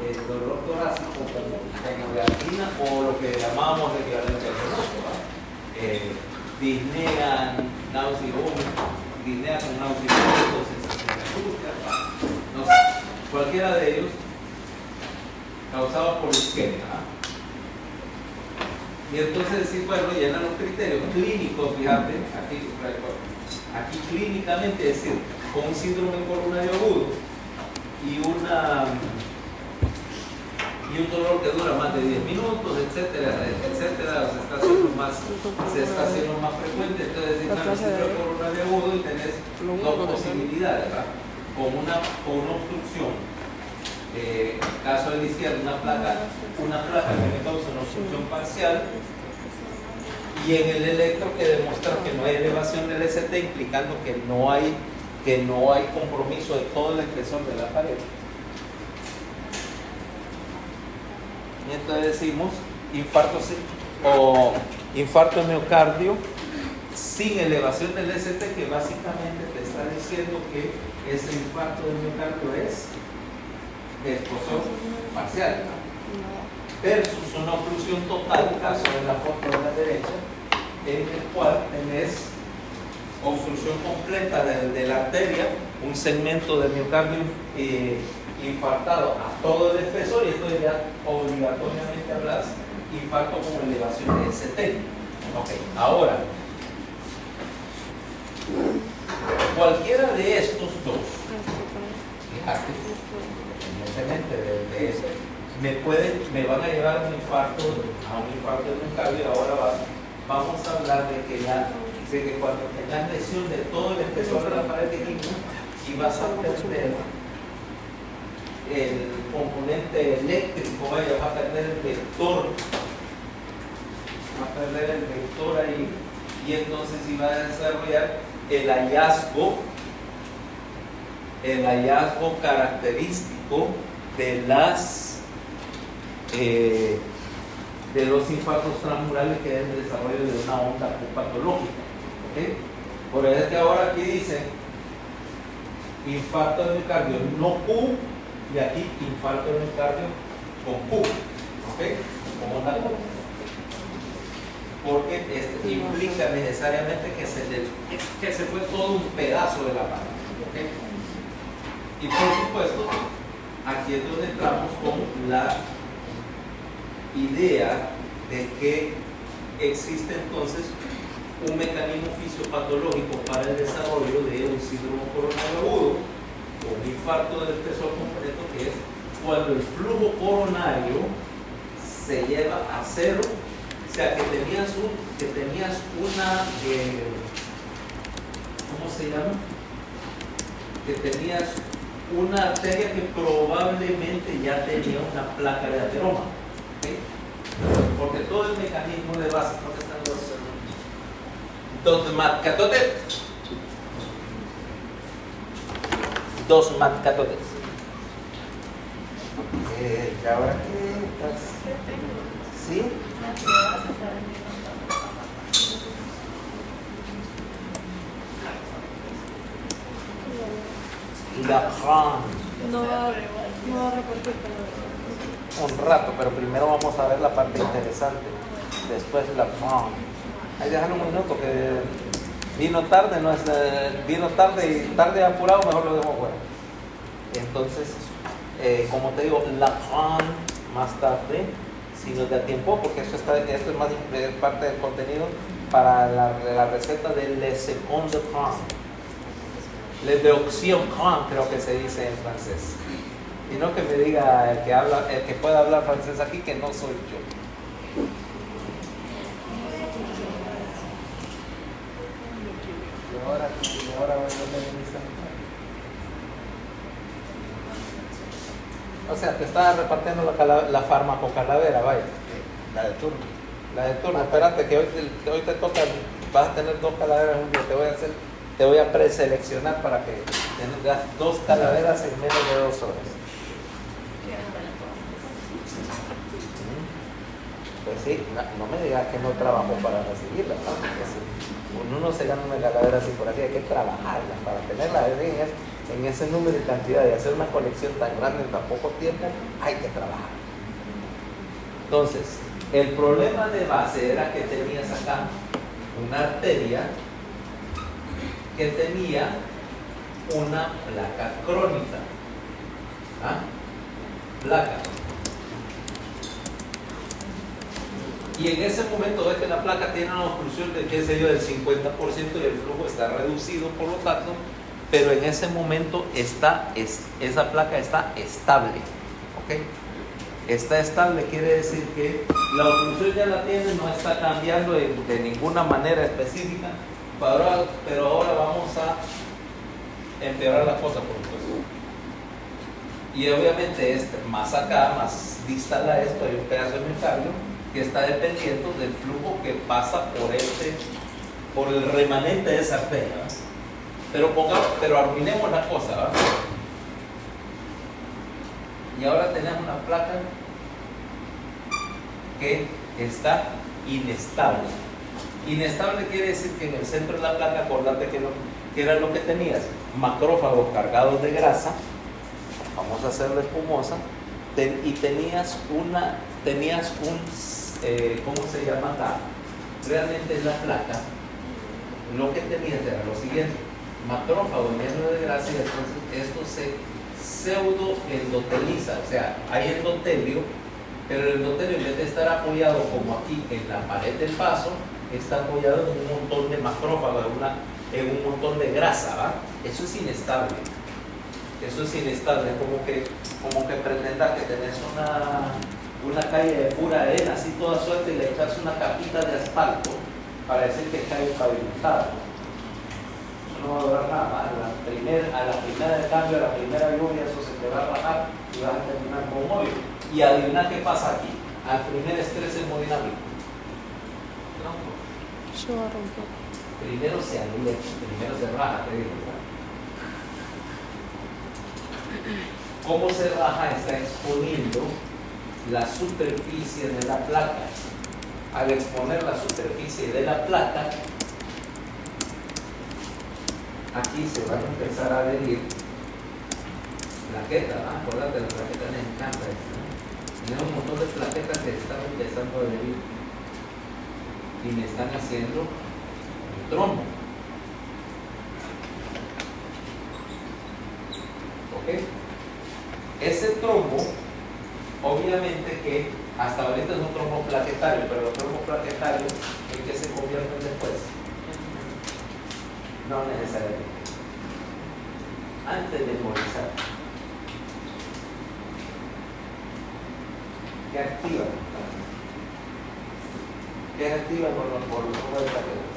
el dolor torácico como hemodiatrina o lo que llamamos equivalente al venoso, disnea, náusea y vómito, disnea con náusea y vómito, sensación de angustia, no sé, cualquiera de ellos causado por isquemia. Y entonces decir, bueno, llenan los criterios clínicos, fíjate, aquí clínicamente, es decir, con un síndrome coronario agudo y un dolor que dura más de 10 minutos, etcétera, etcétera, se está haciendo más frecuente. Entonces, decir, bueno, síndrome coronario agudo y tenés dos posibilidades, ¿verdad? Con una obstrucción. Caso de la izquierda, una placa que me causa una obstrucción parcial, y en el electro que demostrar que no hay elevación del ST, implicando que no hay compromiso de todo el espesor de la pared. Y entonces decimos infarto de miocardio sin elevación del ST, que básicamente te está diciendo que ese infarto de miocardio es de explosión parcial, versus una oclusión total, caso de la foto de la derecha, en el cual tenés obstrucción completa de la arteria, un segmento del miocardio infartado a todo el espesor, y esto ya obligatoriamente hablas infarto con elevación de ST. Ok, ahora, cualquiera de estos dos, fíjate, independientemente de eso, me van a llevar a un infarto de miocardio. Ahora vamos a hablar de que cuando tengas lesión de todo el espesor de la pared de Higgs y vas a perder el componente eléctrico, va a perder el vector, ahí, y entonces iba a desarrollar el hallazgo característico de los infartos transmurales, que es el desarrollo de una onda patológica. ¿Okay? Por eso es que ahora aquí dice infarto de miocardio no Q, y aquí infarto de miocardio con Q, ¿okay? Con onda Q, porque implica necesariamente que se fue todo un pedazo de la mano, ¿okay? Y por supuesto, aquí es donde entramos con la idea de que existe entonces un mecanismo fisiopatológico para el desarrollo de un síndrome coronario agudo o un infarto del espesor completo, que es cuando el flujo coronario se lleva a cero, o sea que tenías una ¿cómo se llama? Que tenías una arteria que probablemente ya tenía una placa de ateroma, ¿okay? Porque todo el mecanismo de base, ¿dónde están dos matcatotes? Dos matcatotes. ¿Y ahora qué estás? ¿Sí? La no va a repartir un rato, pero primero vamos a ver la parte interesante. Después la ahí déjalo un minuto, que vino tarde, no es vino tarde y tarde apurado, mejor lo dejo fuera. Entonces, como te digo, la más tarde, si nos da tiempo, porque esto es más parte del contenido para la receta de Le Second de Cran. Le Deux creo que se dice en francés. Y no que me diga el que pueda hablar francés aquí, que no soy yo. Y ahora voy a o sea, te estaba repartiendo la farmacocalavera, vaya. La de turno. La de turno, espérate que hoy te toca, vas a tener dos calaveras un día, te voy a preseleccionar para que tengas dos calaveras en menos de 2 horas. Pues sí, no me digas que no trabajo para recibirla, ¿no? Porque si uno no se gana una calavera así por aquí, hay que trabajarla para tenerla. en ese número y cantidad y hacer una colección tan grande en tan poco tiempo, hay que trabajar. Entonces, el problema de base era que tenías acá una arteria que tenía una placa crónica. ¿Ah? Placa. Y en ese momento ves que la placa tiene una oclusión de, qué sé yo, del 50% y el flujo está reducido, por lo tanto, pero en ese momento esa placa está estable. ¿Ok? Está estable, quiere decir que la oclusión ya la tiene, no está cambiando de ninguna manera específica, pero ahora vamos a empeorar la cosa, por supuesto. Y obviamente más acá, más distal a esto, hay un pedazo de miocardio que está dependiendo del flujo que pasa por el remanente de esa arteria, ¿verdad? Pero arruinemos la cosa, ¿verdad? Y ahora tenemos una placa que está inestable. Inestable quiere decir que en el centro de la placa, acordate que era lo que tenías, macrófagos cargados de grasa, vamos a hacerla espumosa, y tenías un, ¿cómo se llama acá? Realmente en la placa, lo que tenías era lo siguiente, macrófago lleno de grasa, y entonces esto se pseudoendoteliza, o sea, hay endotelio, pero el endotelio en vez de estar apoyado como aquí en la pared del vaso, está apoyado en un montón de macrófagos, en un montón de grasa, ¿va? Eso es inestable. Eso es inestable, como que pretendas que tenés una calle de pura arena, así toda suelta, y le echas una capita de asfalto para decir que está bien pavimentada. No va a durar nada. A la primera de cambio, a la primera lluvia, eso se te va a bajar y vas a terminar con un hoyo. Y adivina qué pasa aquí. Al primer estrés hemodinámico, Yo voy a romper. primero se anula, primero se raja, te digo, ¿verdad? ¿Cómo se raja? Está exponiendo la superficie de la placa. Al exponer la superficie de la placa, aquí se van a empezar a adherir plaquetas, ¿no? Acuérdate, las plaquetas les encanta esto, ¿no? Tenemos un montón de plaquetas que están empezando a adherir y me están haciendo un trombo. ¿Ok? Ese trombo, obviamente que hasta ahorita es un trombo plaquetario, pero los trombos plaquetarios, ¿en qué se convierten después? No necesariamente. Antes de embolizar, ¿qué activa? ¿Qué activa por los trombos de plaquetas?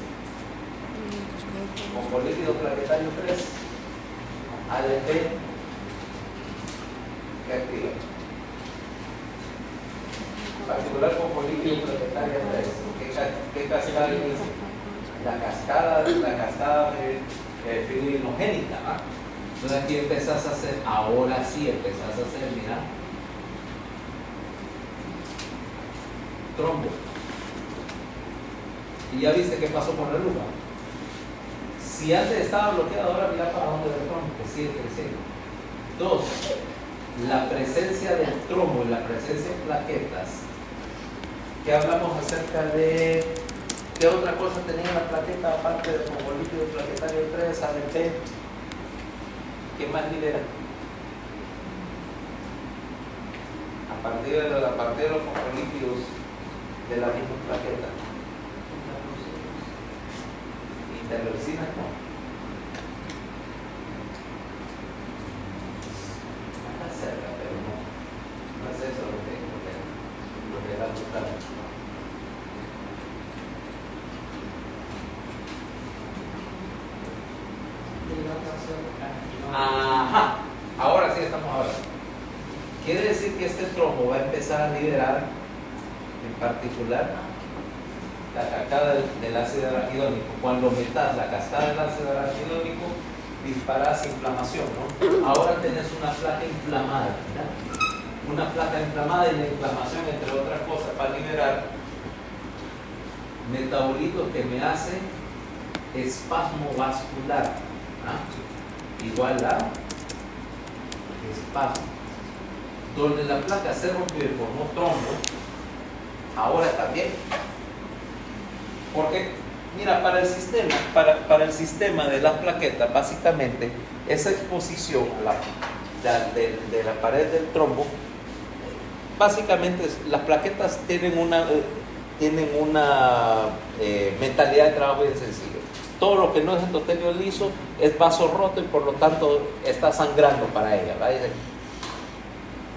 Fosfolípido plaquetario 3, ADP, ¿qué activa? Particular fosfolípido plaquetario 3. ¿Qué cascada inicia? La cascada fibrinogénica, ¿ah? Entonces aquí empezás a hacer, ahora sí empezás a hacer, mira, trombo. Y ya viste qué pasó con la lupa. Si antes estaba bloqueado, ahora mira para dónde el trombo, que sigue creciendo. 2. La presencia del trombo y la presencia de plaquetas. ¿Qué hablamos acerca de qué otra cosa tenía la plaqueta aparte del fosfolípido plaquetario 3, ADP? ¿Qué más libera? A partir de los fosfolípidos de la misma plaqueta. Interleucinas no. Está cerca, pero no es eso lo que era buscar. Ajá, ahora sí estamos hablando. Quiere decir que este trombo va a empezar a liberar, en particular, la cascada del ácido arquidónico. Cuando metas la cascada del ácido arquidónico, disparas inflamación, ¿no? Ahora tenés una placa inflamada, ¿verdad? Una placa inflamada, y la inflamación, entre otras cosas, va a liberar metabolitos que me hacen espasmo vascular, ¿ah? Igual a espasmo. Donde la placa se rompió y formó trombo, ahora está bien. Porque, mira, para el sistema de las plaquetas, básicamente, esa exposición de la pared del trombo, básicamente las plaquetas tienen una mentalidad de trabajo bien sencilla. Todo lo que no es endotelio liso es vaso roto y por lo tanto está sangrando para ella, ¿verdad?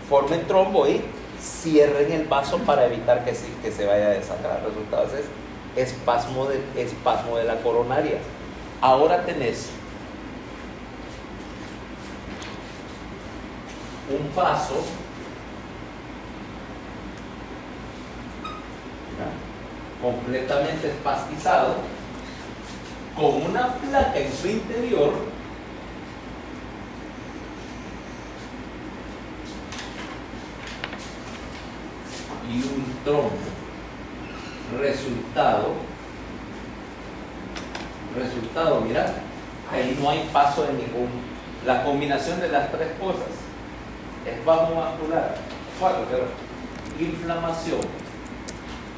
Formen trombo y cierren el vaso para evitar que se vaya a desangrar. El resultado es espasmo de la coronaria. Ahora tenés un vaso, ¿ya?, completamente espastizado, con una placa en su interior y un trombo. Resultado, mira, ahí no hay paso de ningún. La combinación de las tres cosas: espasmo vascular, inflamación,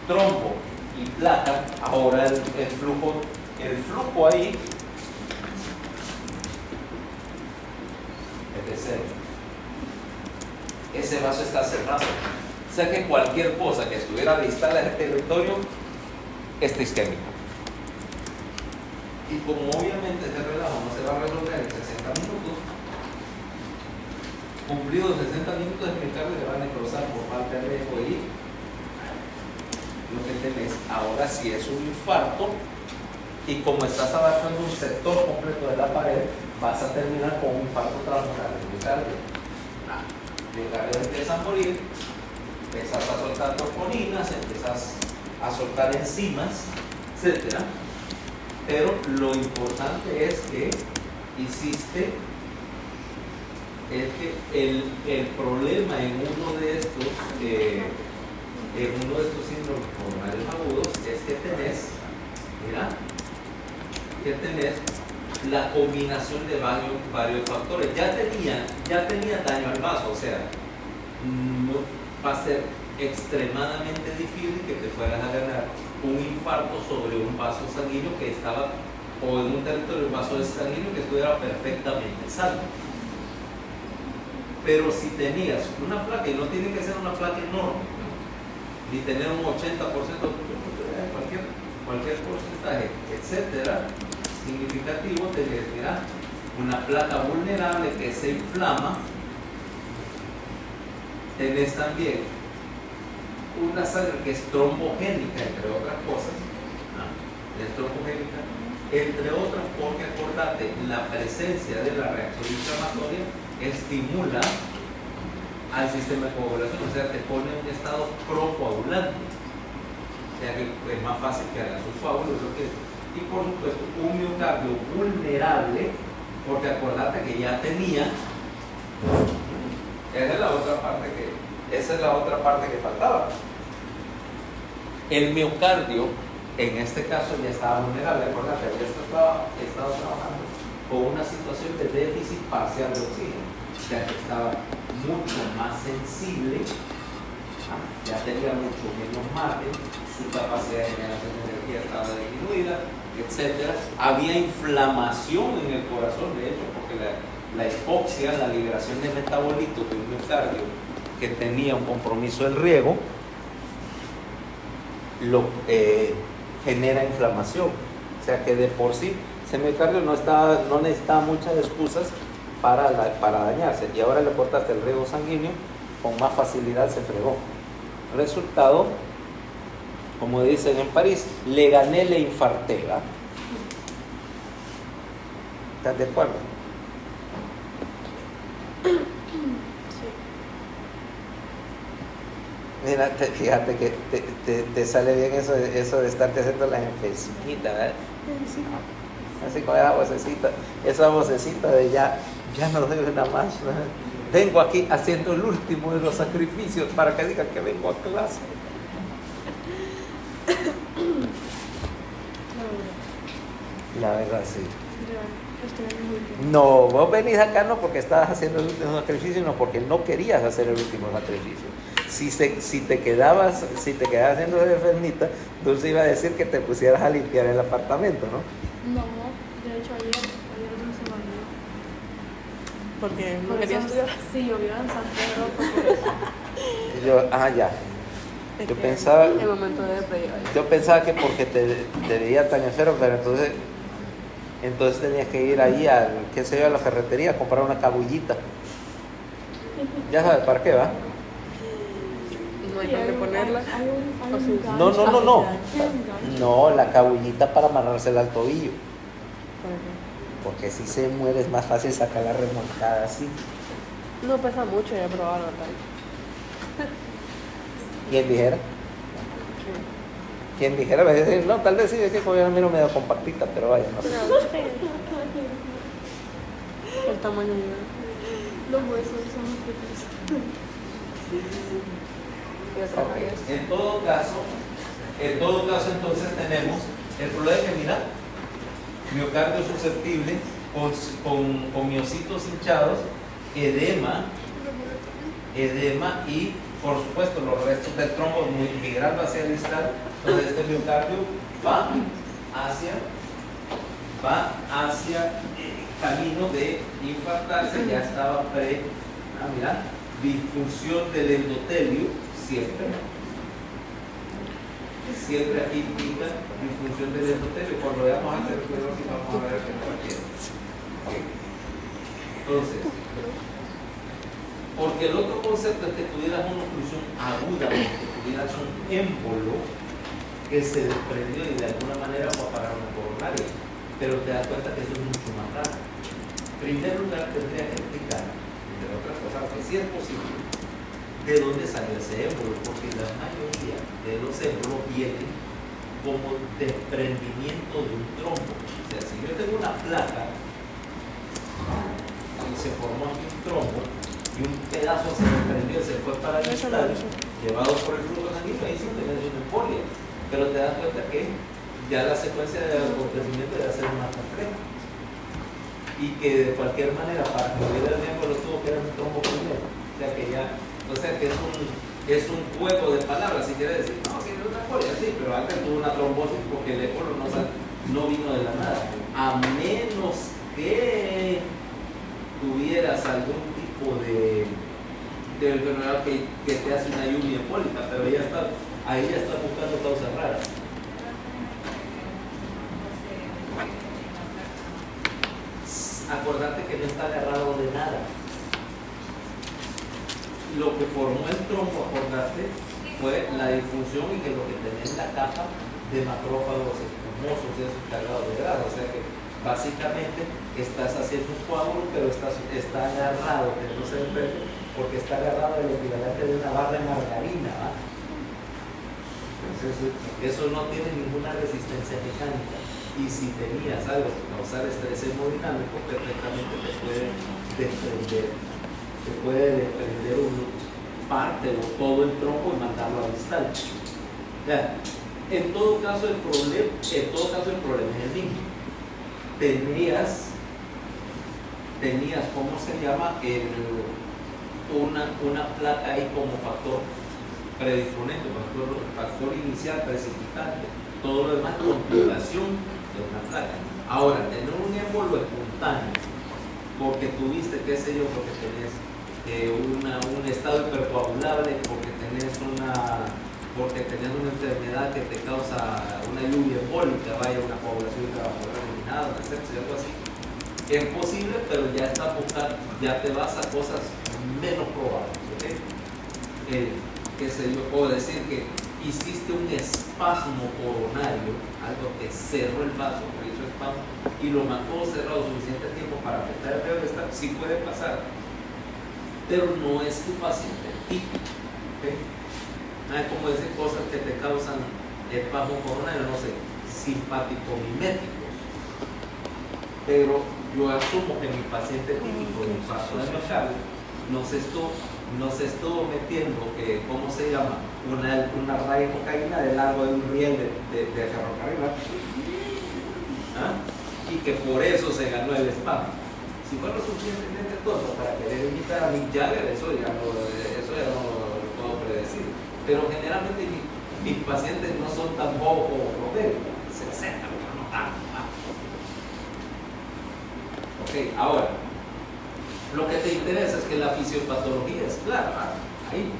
trombo y placa. Ahora el flujo ahí es de cero. Ese vaso está cerrado. O sea que cualquier cosa que estuviera distal a ese territorio es isquémico. Y como obviamente ese relajo no se va a resolver en 60 minutos, cumplidos 60 minutos de miocardio le van a necrosar por falta de riesgo y lo que tenés ahora sí es un infarto, y como estás abarcando un sector completo de la pared, vas a terminar con un infarto transmural del miocardio. El miocardio empieza a morir, empiezas a soltar troponinas, empiezas a soltar enzimas, etc. Pero lo importante es que el problema en uno de estos síndromes coronarios agudos es que tenés la combinación de varios factores. Ya tenía daño al vaso, o sea, no va a ser extremadamente difícil que te fueras a ganar un infarto sobre un vaso sanguíneo que estaba, o en un territorio de un vaso sanguíneo que estuviera perfectamente sano. Pero si tenías una placa, y no tiene que ser una placa enorme, ¿no?, ni tener un 80%, cualquier porcentaje, etcétera, significativo, tenés, mira, una placa vulnerable que se inflama. Tenés también una sangre que es trombogénica, entre otras cosas, es trombogénica, entre otras porque, acordate, la presencia de la reacción inflamatoria estimula al sistema de coagulación, o sea, te pone en un estado procoagulante, o sea que es más fácil que hagas un coágulo. Y por supuesto un miocardio vulnerable, porque acordate que ya tenía. Esa es la otra parte que faltaba. El miocardio, en este caso, ya estaba vulnerable. Acordate, había estado trabajando con una situación de déficit parcial de oxígeno, o sea que estaba mucho más sensible, ya tenía mucho menos margen, su capacidad de generación de energía estaba disminuida, etc. Había inflamación en el corazón, de hecho, porque la hipoxia, la liberación de metabolitos de un miocardio que tenía un compromiso del riego, genera inflamación. O sea que de por sí ese miocardio no necesitaba muchas excusas para dañarse, y ahora le cortaste el riego sanguíneo, con más facilidad se fregó. Resultado, como dicen en París, le gané, le infarté, ¿verdad? ¿Estás de acuerdo? Mira, fíjate que te sale bien eso de estarte haciendo las enfesitas, ¿verdad? Sí. Así con esa vocecita de ya no doy una más, ¿verdad? Vengo aquí haciendo el último de los sacrificios para que digan que vengo a clase. La verdad, sí. Este año es último. No, vos venís acá no porque estabas haciendo el último sacrificio, sino porque no querías hacer el último sacrificio. Si te quedabas haciendo de enfermita, Dulce iba a decir que te pusieras a limpiar el apartamento, ¿no? No, de hecho ayer no se me olvidó. Porque no Por quería eso- estudiar. Sí, yo vivo en San Pedro, fue por eso. Y yo, ya. Es Yo que pensaba- El momento de despedir. Yo pensaba que porque te veía tan enfermo, pero entonces tenías que ir ahí a la ferretería a comprar una cabullita. Ya sabes para qué va. No hay Sí, dónde ponerla. hay un O sí. gancho. No. ¿Qué es un gancho? No, la cabullita para amarrársela al tobillo. ¿Para qué? Porque si se muere es más fácil sacar la remolcada así. No pesa mucho, ya he probado tal. ¿Quién dijera? Sí. ¿Quién dijera? Va a decir, no, tal vez sí, es que como yo la miro medio compactita, pero vaya, no sé. El tamaño de Los huesos son los que pesan. y otra vez. En todo caso entonces tenemos el problema de que mira, miocardio susceptible con miocitos hinchados, edema y por supuesto los restos del trombo migrando hacia el distal. Entonces este miocardio va hacia camino de infartarse, ya estaba mira, difusión del endotelio siempre aquí indica disfunción del endotelio. Cuando veamos antes de esclerosis vamos a ver que no cualquiera. Entonces, porque el otro concepto es que tuvieras una oclusión aguda, que tuvieras un émbolo que se desprendió y de alguna manera fue a parar una coronaria, pero te das cuenta que eso es mucho más raro. En primer lugar tendría que explicar, entre otras cosas, que sí es posible, de dónde salió ese émbolo, porque la mayoría de los émbolos vienen como desprendimiento de un trombo. O sea, si yo tengo una placa y se formó aquí un trombo y un pedazo se desprendió, se fue para el distal, llevado por el flujo sanguíneo, ahí sí tenés una embolia, pero te das cuenta que ya la secuencia de acontecimientos debe ser más compleja y que de cualquier manera para que hubiera el émbolo tuvo que haber un trombo primero. O sea que es un juego de palabras. Si quiere decir, no, que es una embolia, sí, pero antes tuvo una trombosis porque el émbolo no vino de la nada. A menos que tuvieras algún tipo de enfermedad que te hace una lluvia embólica, pero ahí ya está buscando causas raras. Acordate que no está agarrado de nada. Lo que formó el trombo, acordate, fue la disfunción y que lo que tenía en la capa de macrófagos espumosos y esos cargados de grasa. O sea que básicamente estás haciendo un coágulo, pero está agarrado, que no se ve, porque está agarrado del equivalente de una barra de margarina, ¿va? Entonces, eso no tiene ninguna resistencia mecánica. Y si tenías algo que causar estrés hemodinámico, perfectamente te puede desprender una parte o todo el tronco y mandarlo al distal. Ya, en todo caso el problema es el mismo. Tenías ¿cómo se llama? Una placa ahí como factor predisponente, factor inicial precipitante, todo lo demás complicación de una placa. Ahora, tener un émbolo espontáneo porque tuviste, qué sé yo, porque tenés un estado hipercoagulable, porque tenés una enfermedad que te causa una lluvia embólica, vaya una coagulación intravascular eliminada, una sepsis, algo así. Es posible, pero ya está buscando, ya te vas a cosas menos probables, ¿ok? Qué sé yo, puedo decir que hiciste un espasmo coronario, algo que cerró el vaso, que hizo espasmo, y lo mantuvo cerrado suficiente tiempo para afectar el bienestar, sí puede pasar, pero no es tu paciente típico. ¿Okay? Es como decir cosas que te causan espasmo coronario, no sé, simpático-miméticos, pero yo asumo que mi paciente típico de infarto de miocardio no se estuvo metiendo, ¿cómo se llama? Una raya de cocaína de largo de un riel de ferrocarril. ¿Ah? y que por eso se ganó el spam. Si fue lo suficientemente tonto para querer imitar a Mick Jagger, eso ya no lo puedo predecir. Pero generalmente mis pacientes no son tan bobos como Rodrigo. Se acercan, pero no tanto. Ok, ahora, lo que te interesa es que la fisiopatología es clara, ahí.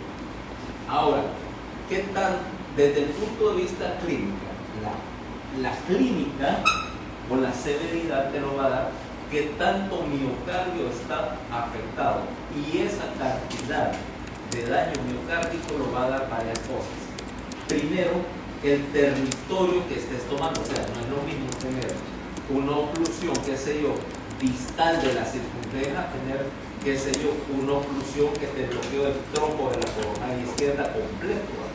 Ahora, ¿qué tal desde el punto de vista clínica? La clínica o la severidad te lo va a dar qué tanto miocardio está afectado, y esa cantidad de daño miocárdico lo va a dar varias cosas. Primero, el territorio que estés tomando, o sea, no es lo mismo tener una oclusión, qué sé yo, distal de la circunfleja, tener, qué sé yo, una oclusión que te bloqueó el tronco de la coronaria izquierda completo, ¿va?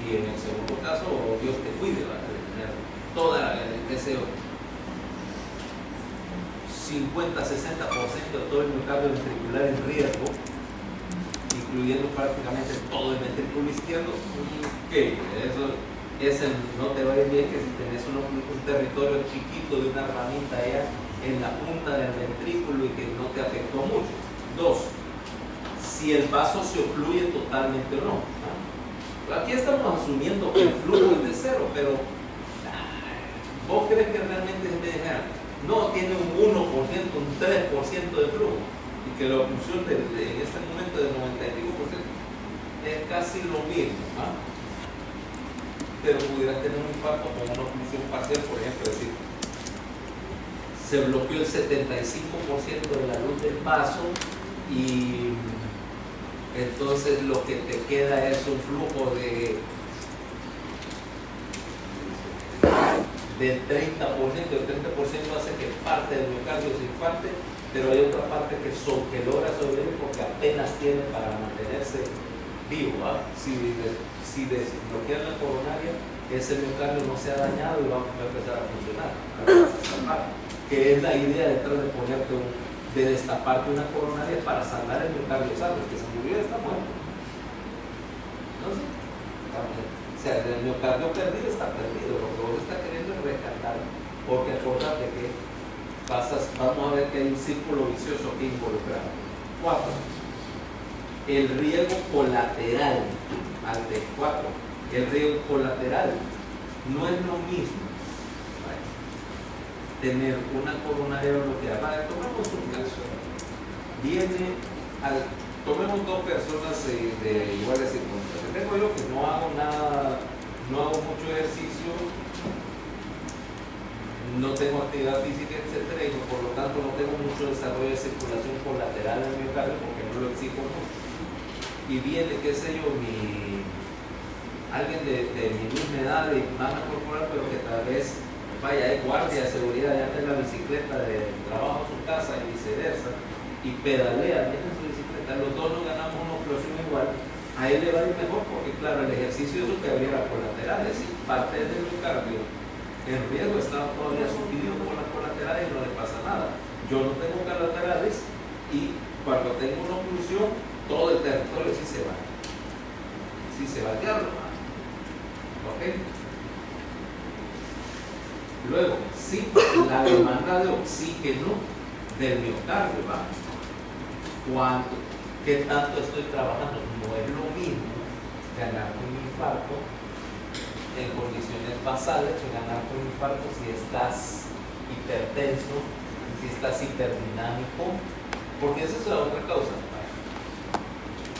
Y en el segundo caso, Dios te cuide, ¿va? De tener toda, qué sé yo, 50-60% de todo el miocardio ventricular en riesgo, incluyendo prácticamente todo el ventrículo izquierdo. ¿Qué? Eso no te va a ir bien, que si tenés un territorio chiquito de una ramita allá en la punta del ventrículo y que no te afectó mucho. Dos, si el vaso se ocluye totalmente o no. Aquí estamos asumiendo que el flujo es de cero, pero ¿vos crees que realmente se te deja? No, tiene un 1%, un 3% de flujo, y que la oclusión en este momento del 95% es casi lo mismo, ¿ah? Pero pudieras tener un infarto con una oclusión parcial, por ejemplo, es decir, se bloqueó el 75% de la luz del vaso y entonces lo que te queda es un flujo del 30%, el 30% hace que parte del miocardio se infarte, pero hay otra parte que logra sobrevivir porque apenas tiene para mantenerse vivo, ¿eh? Si desbloquean la coronaria, ese miocardio no se ha dañado y va a empezar a funcionar, que es la idea detrás de ponerte de destaparte una coronaria para salvar el miocardio sano. El que se murió está muerto. ¿No? O sea, el miocardio perdido está perdido, lo que vos estás queriendo es rescatar, porque acordate que vamos a ver que hay un círculo vicioso que involucra. 4. El riesgo colateral, al de 4, el riesgo colateral no es lo mismo, ¿vale? Tener una coronaria bloqueada. Tomemos un caso, tomemos dos personas de iguales circunstancias. Tengo yo que no hago nada, no hago mucho ejercicio, no tengo actividad física, etcétera, y por lo tanto no tengo mucho desarrollo de circulación colateral en el miocardio porque no lo exijo mucho. Y viene, qué sé yo, alguien de mi misma edad y masa corporal, pero que tal vez vaya, es guardia de seguridad, ya en la bicicleta de trabajo a su casa y viceversa, y pedalea, viene en su bicicleta, los dos nos ganamos una oclusión igual, a él le va a ir mejor porque, claro, el ejercicio es lo que abriera colaterales y parte del miocardio en riesgo está todavía subido por las colaterales y no le pasa nada. Yo no tengo colaterales y cuando tengo una oclusión, todo el territorio sí se va. Sí se va al diablo. ¿Ok? Luego, sí, la demanda de oxígeno del miocardio, ¿va? ¿Qué tanto estoy trabajando? No es lo mismo ganar un infarto en condiciones basales que ganar un infarto si estás hipertenso, si estás hiperdinámico, porque esa es la otra causa.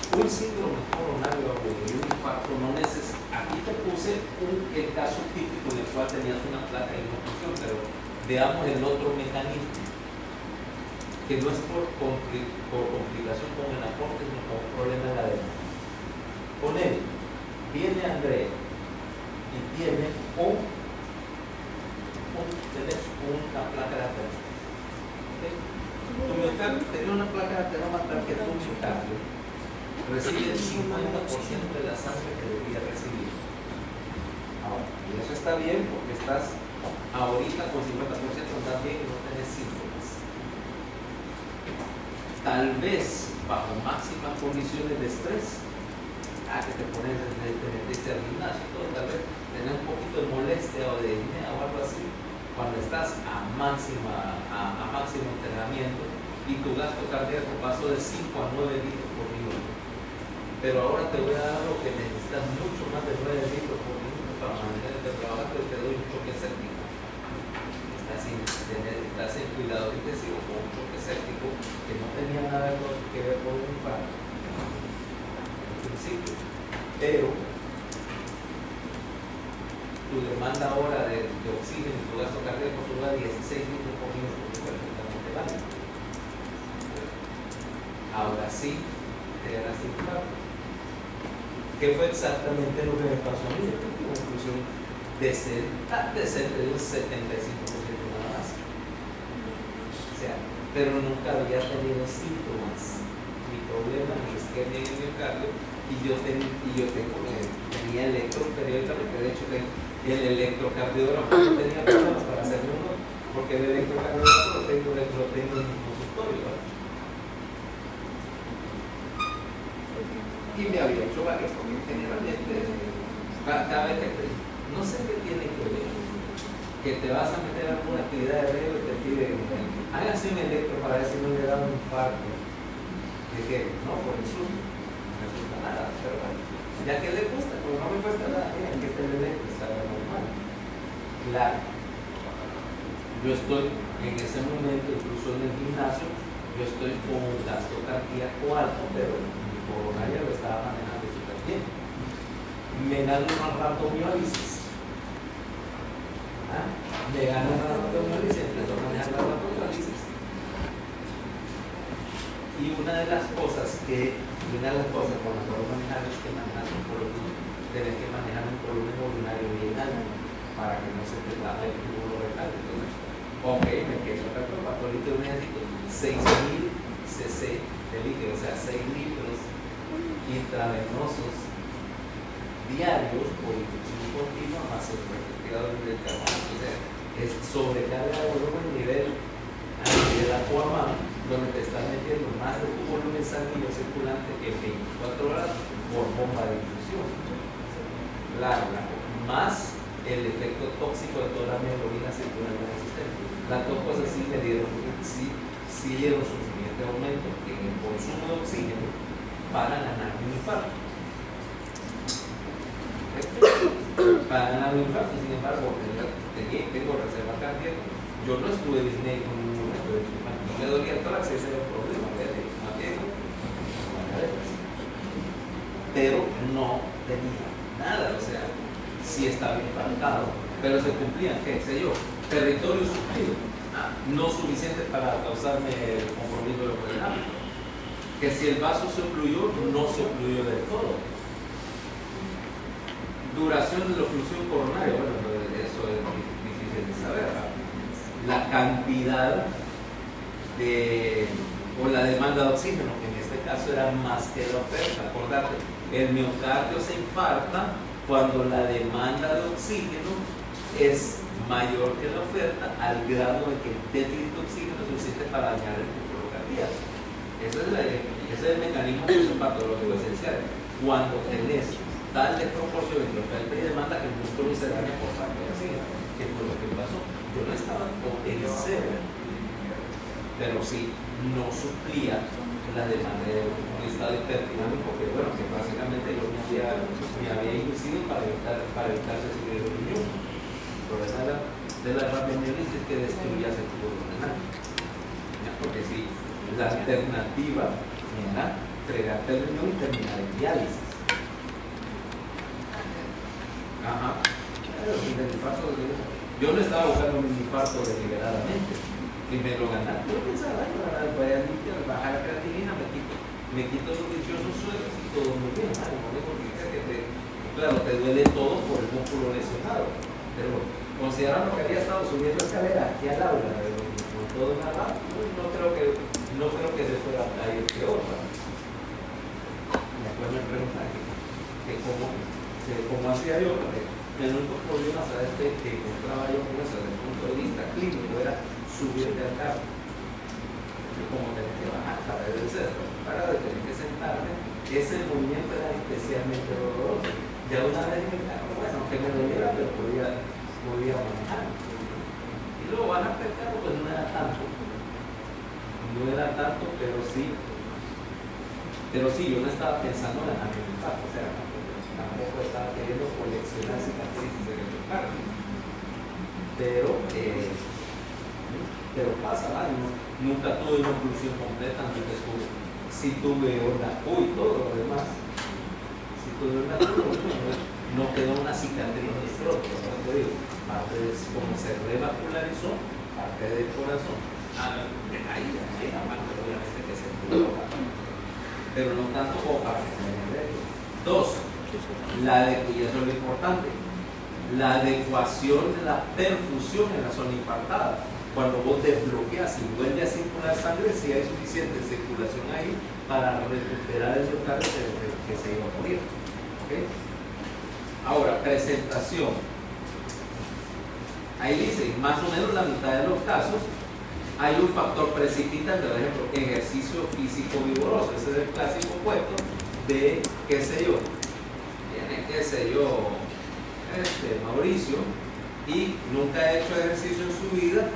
Un síndrome coronario agudo y un infarto no necesita. Aquí te puse el caso típico en el cual tenías una placa de inoculación, pero veamos el otro mecanismo, que no es por complicación con el aporte, sino por problema de la demanda. Con él, viene Andrea y tiene tenés una placa de ateroma. ¿Okay? Tu miocardio tenía una placa de ateroma tal que tu miocardio recibe el 50% de la sangre que debería recibir. Ahora, y eso está bien porque estás ahorita con 50% también y no tenés síntomas. Tal vez bajo máximas condiciones de estrés, que te metiste al gimnasio, todo, tal vez tenés un poquito de molestia o de disnea o algo así, cuando estás a máximo entrenamiento y tu gasto cardíaco pasó de 5 a 9 litros por minuto. Pero ahora te voy a dar algo que necesitas mucho más de 9 litros por minuto para mantenerte trabajando y te doy un choque séptico. Estás en cuidado intensivo con un choque séptico que no tenía nada que ver con un infarto en principio, pero tu demanda ahora de oxígeno y tu gasto cardíaco sube a 16 litros por minuto, que es perfectamente válido. Ahora sí te ganaste un infarto. ¿Qué fue exactamente lo que me pasó a mí? Una conclusión decente de un 75% nada más. O sea, pero nunca había tenido síntomas. Mi problema es isquemia en el miocardio y yo tenía electro periódicamente. De hecho, el electrocardiograma no tenía problemas para hacerlo uno, porque el electrocardiograma lo tengo en mi consultorio, ¿verdad? Y me había hecho varios, porque generalmente cada vez que no sé qué tiene que ver, que te vas a meter a alguna actividad de riesgo y te piden, hágase un electro para ver si no le da un infarto. ¿De qué? No, por el susto, no me gusta nada, pero bueno, ya que le gusta, pues no me cuesta nada, miren que este electro está normal. Claro, yo estoy en ese momento, incluso en el gimnasio, yo estoy con un gasto cardíaco alto, pero mi coronaria lo estaba manejando súper bien. Me gano una rhabdomiólisis. Me gano una rhabdomiólisis, empezó a manejar la rhabdomiólisis. Y una de las cosas con las que puedo manejar es que manejas un volumen, tienes que manejar un volumen urinario bien alto para que no se te tape el tubo rectal. Ok, me quedo acá con patolito, necesito 6.000 cc de líquido, o sea, 6 litros intravenosos diarios por infusión continua más el refrigerador del carbonato. O sea, es sobrecarga de volumen nivel Aquaman, donde te estás metiendo más de tu volumen sanguíneo circulante en 24 horas por bomba de infusión. Larga, más el efecto tóxico de toda la hemoglobina circulante en el sistema. Las dos cosas sí dieron suficiente aumento en el consumo de oxígeno para ganar un infarto. Para ganar un infarto, sin embargo, tengo reserva cardíaca. Yo no estuve disney con un momento de infarto. No me dolía el tórax, ese era el problema. Pero no tenía nada, o sea, sí estaba infartado, pero se cumplían, qué sé yo, territorio suplido, no suficiente para causarme el compromiso de lo dinámico. Que si el vaso se ocluyó, no se ocluyó del todo. Duración de la oclusión coronaria, bueno, eso es difícil de saber. La cantidad o la demanda de oxígeno, que en este caso era más que la oferta. Acordate, el miocardio se infarta cuando la demanda de oxígeno es mayor que la oferta, al grado de que el déficit de oxígeno es suficiente para dañar el músculo cardíaco. Ese es el mecanismo fisiopatológico esencial. Cuando tenés tal desproporción entre oferta y demanda, que el músculo se daña por falta de oxígeno, que fue lo que pasó. Yo no estaba en cero, pero sí no suplía la demanda de un estado hiperdinámico, que bueno, que básicamente yo me había inducido para evitar recibir el riñón. El problema de la rhabdomiólisis es que destruías el tubo renal. Porque si la alternativa era entregarte el riñón y terminar en diálisis. Ajá. Yo no estaba buscando un infarto deliberadamente. Primero ganar. Yo pensaba, voy a limpiar, bajar la creatinina, me quito los dichosos suelos y todo muy bien. Claro, te duele todo por el músculo lesionado. Pero considerando que había estado subiendo escalera aquí al aula, con todo en la mano, no creo que se fuera a ir peor. Después me preguntan que cómo hacía yo, porque el único problema, ¿sabes?, que encontraba yo con eso desde el punto de vista clínico era subirte al carro. Como tenés que bajar para vencer, para tener que sentarte, ese movimiento era especialmente doloroso. Ya una vez en el carro, bueno, aunque me doliera, pero podía manejar. luego bajarte el carro, pues no era tanto. No era tanto, pero sí, yo no estaba pensando en la mitad, o sea, tampoco estaba queriendo coleccionar cicatrices en el carro. Pero pasa, ¿vale? Nunca tuve una oclusión completa, sí tuve una Q y todo lo demás. Sí tuve una Q, no quedó una cicatriz en el tronco, ¿no? Te digo, parte de como se revascularizó, parte del corazón. Ahí la parte obviamente que se pudo, pero no tanto como para que se me. Dos, y eso es lo importante, la adecuación de la perfusión en la zona infartada. Cuando vos desbloqueas y vuelve a circular sangre, si hay suficiente circulación ahí para recuperar el miocardio que se iba a morir. ¿Okay? Ahora, presentación. Ahí dice, más o menos la mitad de los casos hay un factor precipitante, por ejemplo, ejercicio físico vigoroso. Ese es el clásico puesto de, qué sé yo, tiene, qué sé yo, Mauricio, y nunca ha hecho ejercicio en su vida,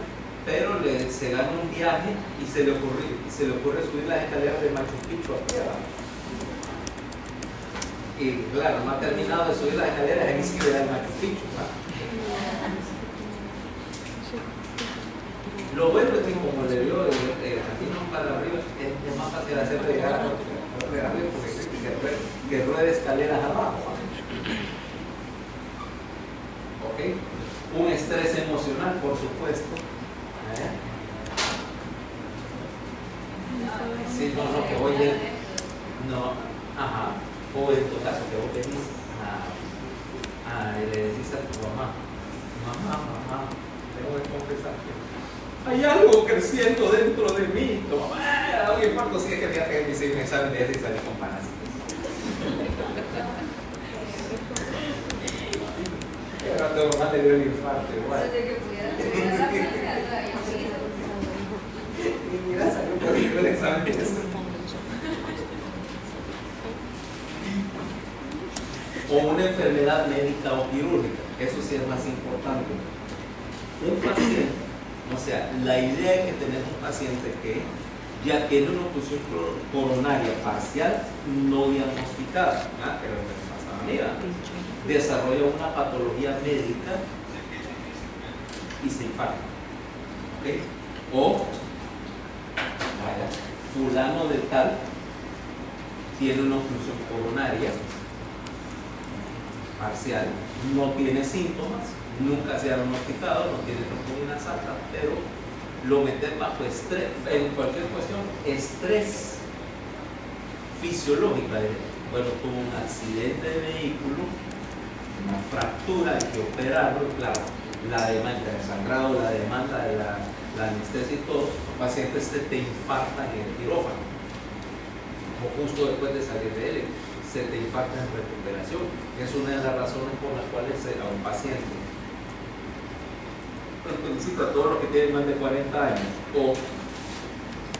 pero se gana un viaje y se le ocurre subir las escaleras de Machu Picchu aquí abajo. Y claro, no ha terminado de subir las escaleras, ahí sí ve al Machu Picchu, ¿no? Lo bueno es que como le dio aquí no para arriba, es más fácil hacerle llegar a arriba porque que ruede escaleras abajo. ¿Ok? Un estrés emocional, por supuesto. Sí, no, que voy o en tu caso que vos venís y le decís a tu mamá, tengo que confesar que hay algo creciendo dentro de mí. Tu mamá, un infarto, sí, es que fíjate que me hice un examen de ese y salí con parásitos. Pero a tu mamá le dio el infarto igual. Y mira, salió por el examen de eso. O una enfermedad médica o quirúrgica, eso sí es más importante. Un paciente, o sea, la idea es que tenemos un paciente que ya tiene una oclusión coronaria parcial no diagnosticada, pero me pasa a mí, desarrolla una patología médica y se infarta. ¿Okay? O, vaya, fulano de tal tiene una oclusión coronaria parcial, no tiene síntomas, nunca se ha diagnosticado, no tiene tromboninas altas, pero lo meten bajo estrés, en cualquier cuestión, estrés fisiológico. Bueno, tuvo un accidente de vehículo, una fractura, hay que operarlo, claro, la demanda del sangrado, la demanda de la anestesia y todo, los pacientes se te infartan en el quirófano, o justo después de salir de él, se te infarta en recuperación. Es una de las razones por las cuales a un paciente, felicito a todos los que tienen más de 40 años, o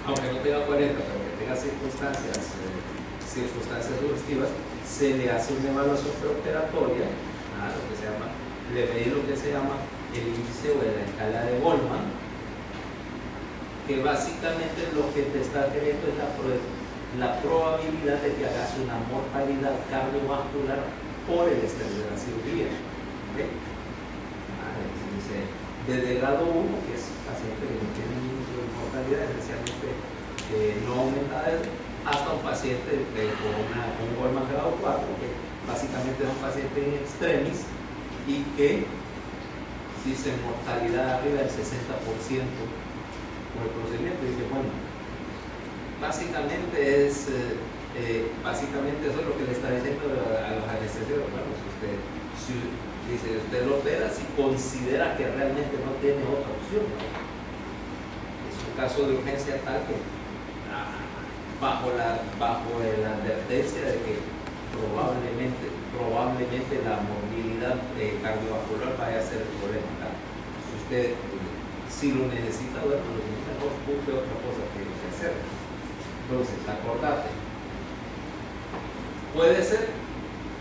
aunque no tenga 40, pero que tenga circunstancias sugestivas, se le hace una evaluación preoperatoria, lo que se llama, le pedí lo que se llama el índice o la escala de Goldman, que básicamente lo que te está teniendo es la probabilidad de que hagas una mortalidad cardiovascular por el estrés de la cirugía. ¿Okay? Dice, desde grado 1, que es paciente que no tiene ningún mortalidad, especialmente no aumentada, hasta un paciente con un Goldman grado 4, que básicamente es un paciente en extremis y que dice mortalidad arriba del 60% por el procedimiento. Dice, bueno, básicamente eso es lo que le está diciendo a los anestesiólogos. Bueno, si usted lo opera, si considera que realmente no tiene otra opción, ¿no? Es un caso de urgencia tal que bajo la advertencia de que probablemente la movilidad cardiovascular vaya a ser el problema, ¿no? Si usted lo necesita, bueno, lo mejor busque otra cosa que hacer. Entonces, acordate, puede ser,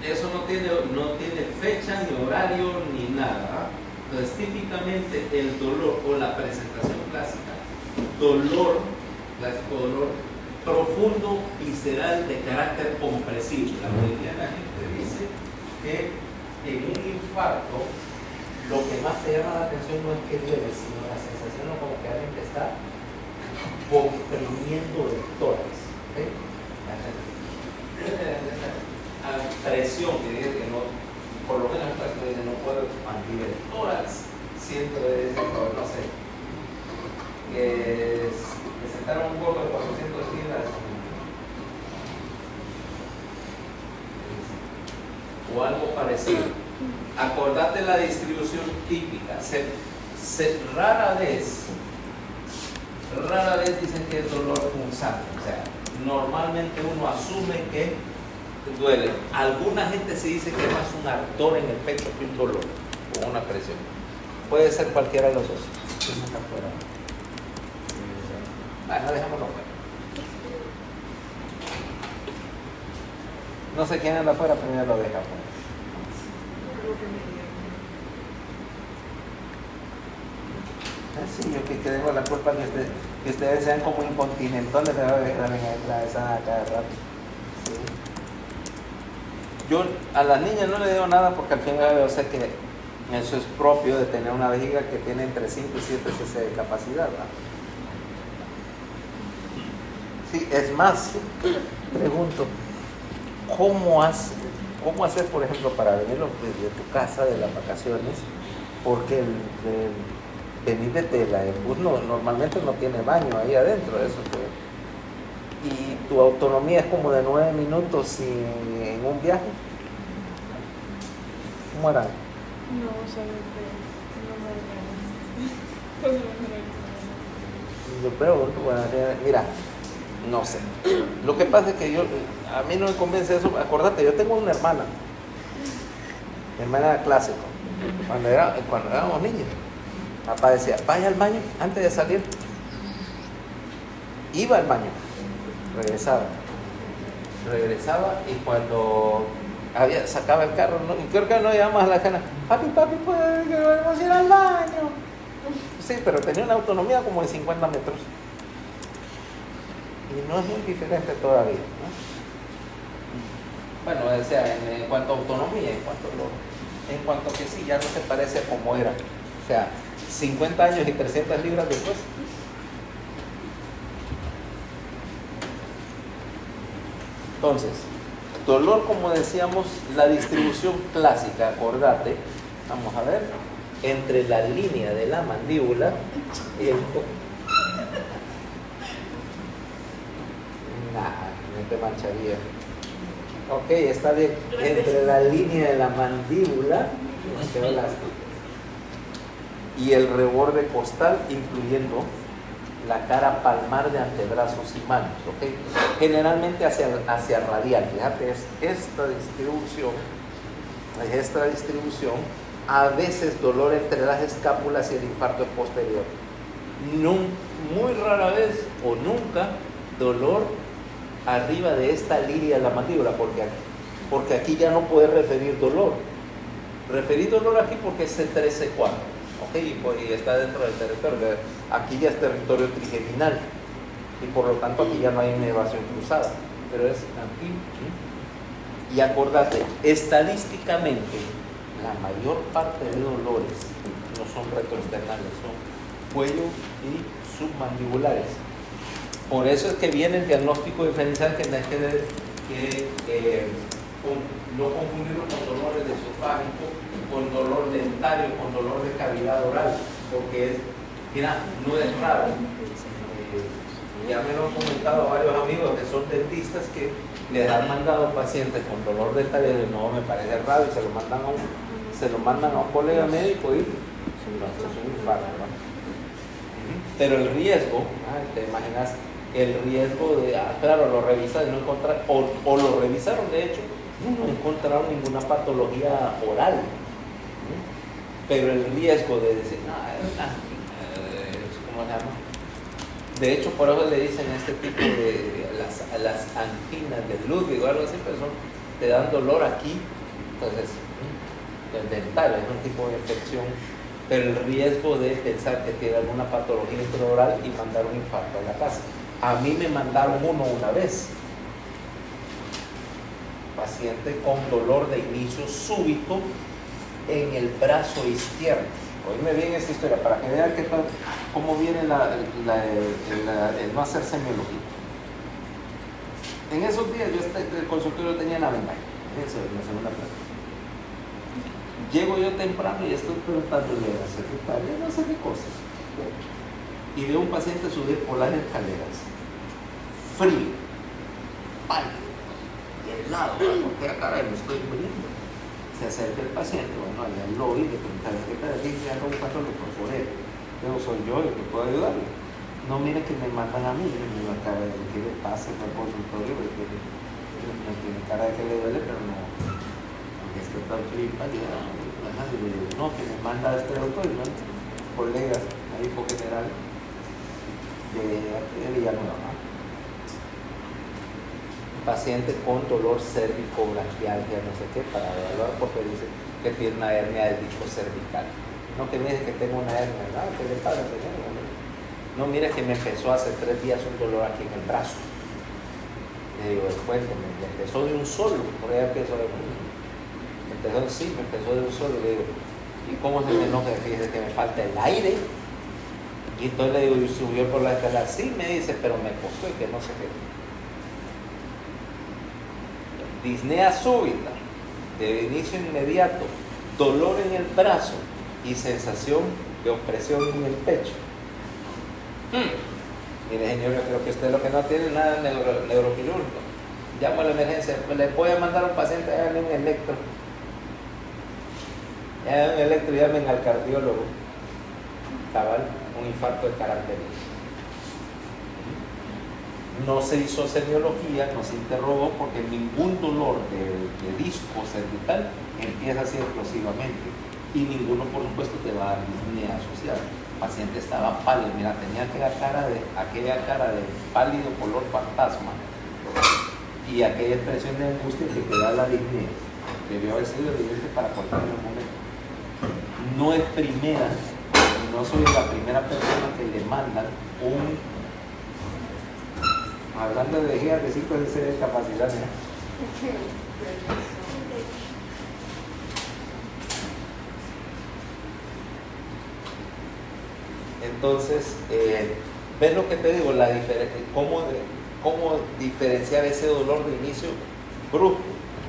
eso no tiene fecha, ni horario, ni nada, Entonces, típicamente el dolor o la presentación clásica, dolor, clásico dolor, profundo, visceral, de carácter compresivo. La mayoría de la gente dice que en un infarto lo que más te llama la atención no es que duele, sino la sensación de como que alguien te está comprimiendo el tórax. ¿Okay? A presión que dice que no, por lo menos no puedo expandir el tórax, siento no sé, que sentaron un gordo de 400 libras o algo parecido. Acordate la distribución típica. Rara vez dicen que es dolor punzante. O sea, normalmente uno asume que duele. Alguna gente se dice que es más un ardor en el pecho que un dolor o una presión. Puede ser cualquiera de los dos. Bueno, dejémoslo fuera. No sé quién anda afuera, pero ya lo deja afuera. Sí, yo que tengo la culpa que ustedes sean como incontinentones, me voy a dejar atravesar a cada rato. Sí. Yo a las niñas no le digo nada porque al final yo sé que eso es propio de tener una vejiga que tiene entre 5 y 7 cc de capacidad, ¿verdad? Sí, es más, pregunto, ¿cómo hacer, por ejemplo, para venir desde tu casa de las vacaciones? Porque venir desde la bus normalmente no tiene baño ahí adentro, eso que, y tu autonomía es como de 9 minutos en un viaje. ¿Cómo era? No, solamente no me Yo pregunto, bueno, mira, no sé. Lo que pasa es que a mí no me convence eso. Acordate, yo tengo una hermana. Mi hermana era clásico. Cuando éramos niños. Papá decía, vaya al baño antes de salir. Iba al baño. Regresaba y cuando sacaba el carro, creo que no llevamos a la cana. Papi, pues que vamos a ir al baño. Sí, pero tenía una autonomía como de 50 metros. Y no es muy diferente todavía, ¿no? Bueno, o sea, en cuanto a autonomía, en cuanto que sí, ya no se parece a como era. O sea, 50 años y 300 libras después. Entonces, dolor, como decíamos, la distribución clásica, acordate, vamos a ver, entre la línea de la mandíbula y el... No te mancharía. Ok, está bien. Entre la línea de la mandíbula y el reborde costal, incluyendo la cara palmar de antebrazos y manos. ¿Okay? Generalmente hacia radial. Fíjate, es esta distribución. A veces dolor entre las escápulas y el infarto posterior. Muy rara vez o nunca dolor arriba de esta línea de la mandíbula, porque aquí ya no puedes referir dolor. Referir dolor aquí porque es C3-C4, ¿okay? Y está dentro del territorio. Aquí ya es territorio trigeminal y por lo tanto aquí ya no hay inervación cruzada, pero es aquí. Y acordate, estadísticamente la mayor parte de dolores no son retroesternales, son cuello y submandibulares. Por eso es que viene el diagnóstico diferencial que tenés que no confundirlo con dolores de esofágico, con dolor dentario, con dolor de cavidad oral, porque no es raro. Ya me lo han comentado varios amigos que son dentistas que les han mandado pacientes con dolor dentario y no me parece raro y se lo mandan a un colega médico y es un infarto, ¿no? Pero el riesgo, te imaginas el riesgo de, claro, lo revisan y no encontrar, o lo revisaron de hecho, no encontraron ninguna patología oral, pero el riesgo de decir, ¿cómo se llama? De hecho, por eso le dicen este tipo de las anginas de Ludwig o algo así, pero te dan dolor aquí, entonces el dental es un tipo de infección pero el riesgo de pensar que tiene alguna patología intraoral y mandar un infarto a la casa. A mí me mandaron uno una vez. Paciente con dolor de inicio súbito en el brazo izquierdo. Oíme bien esta historia para que vean cómo viene el no hacer semiología. En esos días yo el consultorio tenía en la ventana, en la segunda planta. Llego yo temprano y estoy preguntándole a la secretaria no sé qué cosas. Y veo un paciente subir por las escaleras. Frío, pálido, helado, porque caray, me estoy muriendo. Se acerca el paciente, bueno, allá al lobby, le pregunta a la secretaria, dice, ando buscándolo por poder. Pero soy yo el que puedo ayudarle. No, mire que me mandan a mí, me acaba de decir que le pase por el consultorio, porque me tiene cara de que le duele, pero no, porque está tan frío, pálido. No, que me manda a este doctor, ¿no? Colegas, médico general de Villanueva. Paciente con dolor cérvico, braquialgia, no sé qué, para evaluar porque dice que tiene una hernia del disco cervical. No, que me dice que tengo una hernia, ¿verdad? ¿Qué le pasa, señor? No, mire que me empezó hace 3 días un dolor aquí en el brazo. Le digo, cuénteme, me empezó de un solo, por ahí empezó de un me empezó de un solo. Le digo, ¿y cómo se me enoja? Fíjese que me falta el aire. Y entonces le digo, ¿y subió por la escalera? Sí, me dice, pero me costó y que no sé qué. Disnea súbita, de inicio inmediato, dolor en el brazo y sensación de opresión en el pecho. Mire, señor, yo creo que usted lo que no tiene es nada neuroquirúrgico. Llamo a la emergencia, le voy a mandar a un paciente a darle un electro. Llamen al cardiólogo. Cabal, un infarto de carácter. No se hizo semiología, no se interrogó porque ningún dolor de disco cervical empieza así explosivamente y ninguno, por supuesto, te va a dar disnea asociada. El paciente estaba pálido, mira, tenía aquella cara de pálido color fantasma y aquella expresión de angustia que te da la disnea. Debió haber sido evidente para cualquier momento. No es primera, no soy la primera persona que le mandan hablando de vejigas de 5 de discapacidad, ¿eh? Entonces, ¿ves lo que te digo? ¿Cómo diferenciar ese dolor de inicio brusco?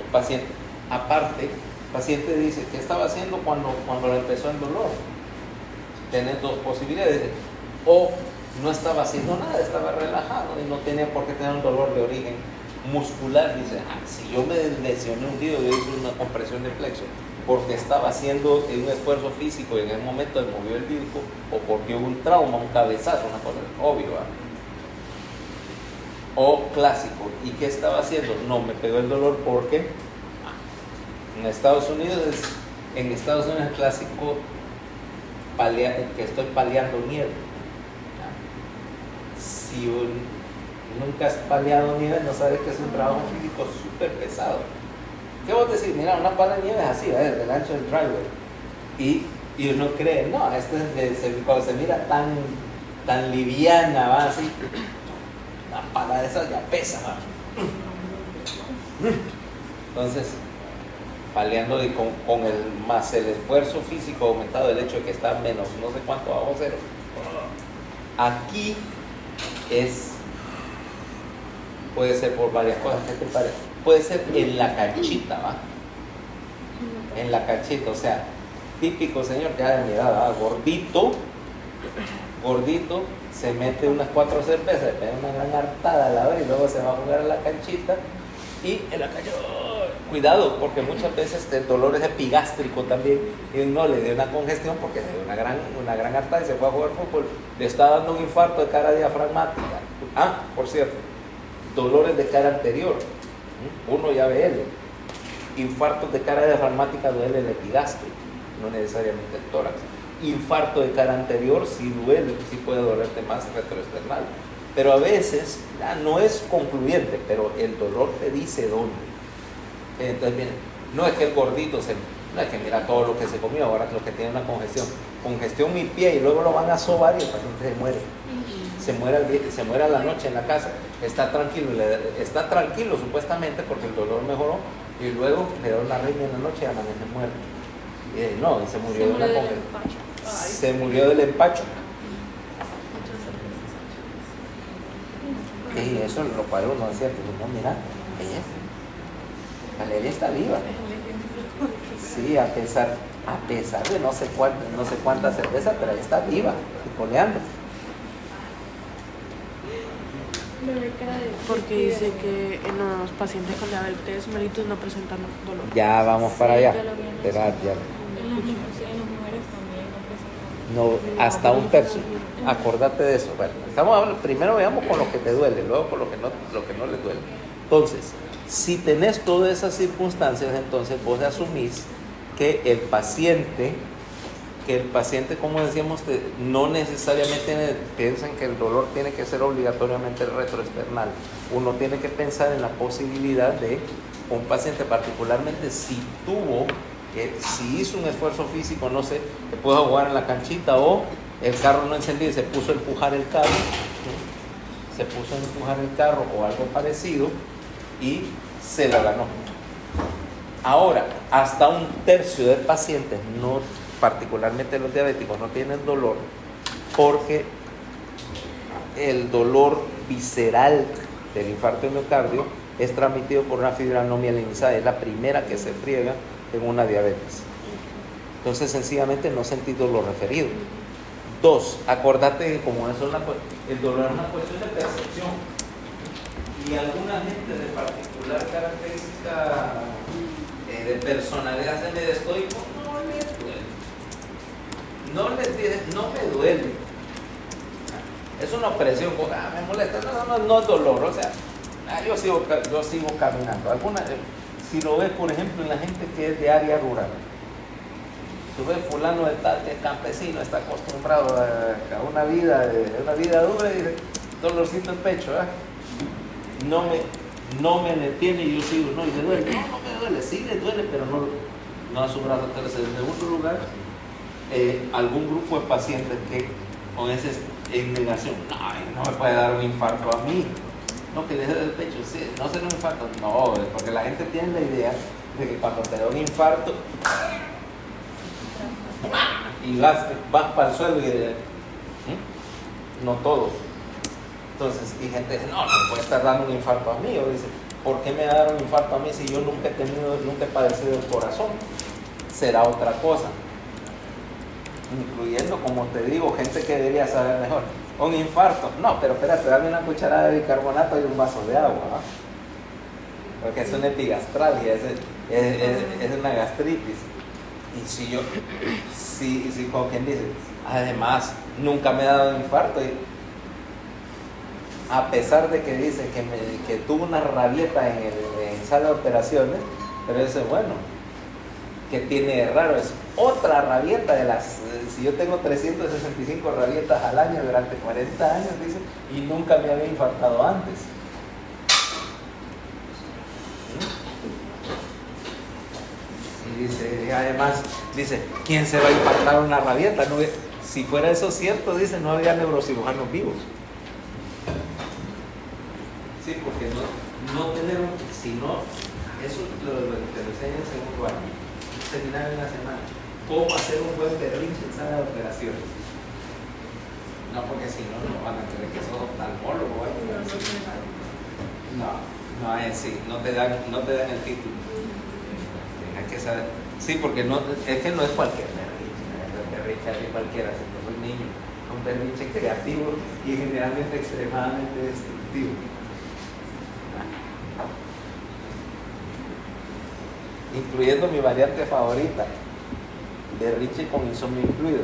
El paciente, aparte, el paciente dice, ¿qué estaba haciendo cuando le empezó el dolor? Tienes 2 posibilidades. O no estaba haciendo nada, estaba relajado y no tenía por qué tener un dolor de origen muscular. Dice, si yo me lesioné un dedo, yo hice una compresión de plexo porque estaba haciendo un esfuerzo físico y en el momento me movió el disco, o porque hubo un trauma, un cabezazo, una cosa obvio. O clásico, ¿y qué estaba haciendo? No, me pegó el dolor porque en Estados Unidos es clásico que estoy paliando nieve. Si nunca has paliado nieve, no sabes que es un trabajo físico súper pesado. ¿Qué vos decís? Mira, una pala de nieve es así, del ancho del driveway. Y uno cree, no, cuando se mira tan liviana, va así, una pala de esas ya pesa, ¿va? Entonces, paliando y con más el esfuerzo físico aumentado, el hecho de que está menos no sé cuánto bajo cero. Aquí puede ser por varias cosas. ¿Qué te parece? Puede ser en la canchita, ¿va? En la canchita, o sea, típico señor ya de mi edad, ¿va? Gordito, se mete unas 4 cervezas, le pega una gran hartada a la vez y luego se va a jugar a la canchita y en la cancha, cuidado, porque muchas veces el dolor es epigástrico también y no le dio una congestión porque le dio una gran hartada y se fue a jugar fútbol, le está dando un infarto de cara diafragmática. Por cierto, dolores de cara anterior, uno ya ve él, infartos de cara diafragmática duele el epigástrico, no necesariamente el tórax. Infarto de cara anterior sí duele, sí puede dolerte más retroesternal, pero a veces no es concluyente, pero el dolor te dice dónde. Entonces, miren, no es que el gordito no es que mira todo lo que se comió, ahora lo que tiene una congestión, congestión mi pie y luego lo van a sobar y el paciente se muere. Se muere a la noche en la casa. Está tranquilo supuestamente porque el dolor mejoró y luego le da una arritmia en la noche y amanece muerto. Y no, y se murió de una congestión. Se murió del empacho. Y eso es lo cual uno decía, no, mira, Valeria está viva. Sí, a pesar de no sé cuánta cerveza, pero ahí está viva, y coleando. Porque dice que en los pacientes con diabetes mellitus no presentan dolor. Ya vamos para allá. Esperad, ya. En las mujeres también no presentan. No, hasta un tercio. Acordate de eso. Bueno, estamos hablando, primero veamos con lo que te duele, luego con lo que no le duele. Entonces, si tenés todas esas circunstancias, entonces vos asumís que el paciente, como decíamos, no necesariamente piensan que el dolor tiene que ser obligatoriamente retroesternal. Uno tiene que pensar en la posibilidad de un paciente, particularmente si hizo un esfuerzo físico, no sé, que pudo jugar en la canchita o el carro no encendió y se puso a empujar el carro, o algo parecido y se la ganó. Ahora, hasta un tercio de pacientes, no, particularmente los diabéticos, no tienen dolor porque el dolor visceral del infarto de miocardio es transmitido por una fibra no mielinizada, es la primera que se friega en una diabetes. Entonces, sencillamente no sentís dolor referido. 2, acordate que como eso el dolor es una cuestión de percepción y alguna gente de particular característica de personalidad semidestoico no me duele. Es una opresión, me molesta, no es dolor, o sea, yo sigo caminando. Si lo ves, por ejemplo, en la gente que es de área rural, tú ves fulano de tal, que es campesino, está acostumbrado a una vida dura y dice, dolorcito en pecho, no me detiene y yo sigo, y le duele, no me duele, sí le duele, pero no a su brazo tercero. En segundo lugar, algún grupo de pacientes que con ese en negación, no me puede dar un infarto a mí, no, que le dé el pecho, sí, no será un infarto, no, porque la gente tiene la idea de que cuando te da un infarto y vas para el suelo y no todos. Entonces, y gente dice, no me puede estar dando un infarto a mí, o dice, ¿por qué me va a dar un infarto a mí si yo nunca he padecido el corazón? Será otra cosa. Incluyendo, como te digo, gente que debería saber mejor. Un infarto, no, pero espérate, dame una cucharada de bicarbonato y un vaso de agua, porque es una epigastralia, es una gastritis. Y si como quien dice, además, nunca me ha dado infarto, y a pesar de que dicen que tuvo una rabieta en sala de operaciones, pero eso es bueno. Que tiene de raro, es otra rabieta si yo tengo 365 rabietas al año durante 40 años, dice, y nunca me había infartado antes. Y dice, además, ¿quién se va a infartar una rabieta? No, si fuera eso cierto, dice, no habría neurocirujanos vivos. Sí, porque no tener eso te lo enseña en segundo año. Seminario en la semana, cómo hacer un buen berrinche en sala de operaciones. No, porque si no van a creer que sos oftalmólogo, no es así, no te dan el título. Hay que saber, sí, porque es que no es cualquier berrinche así cualquiera, si no soy niño, un berrinche creativo y generalmente extremadamente destructivo. Incluyendo mi variante favorita, berrinche con insomnio incluido.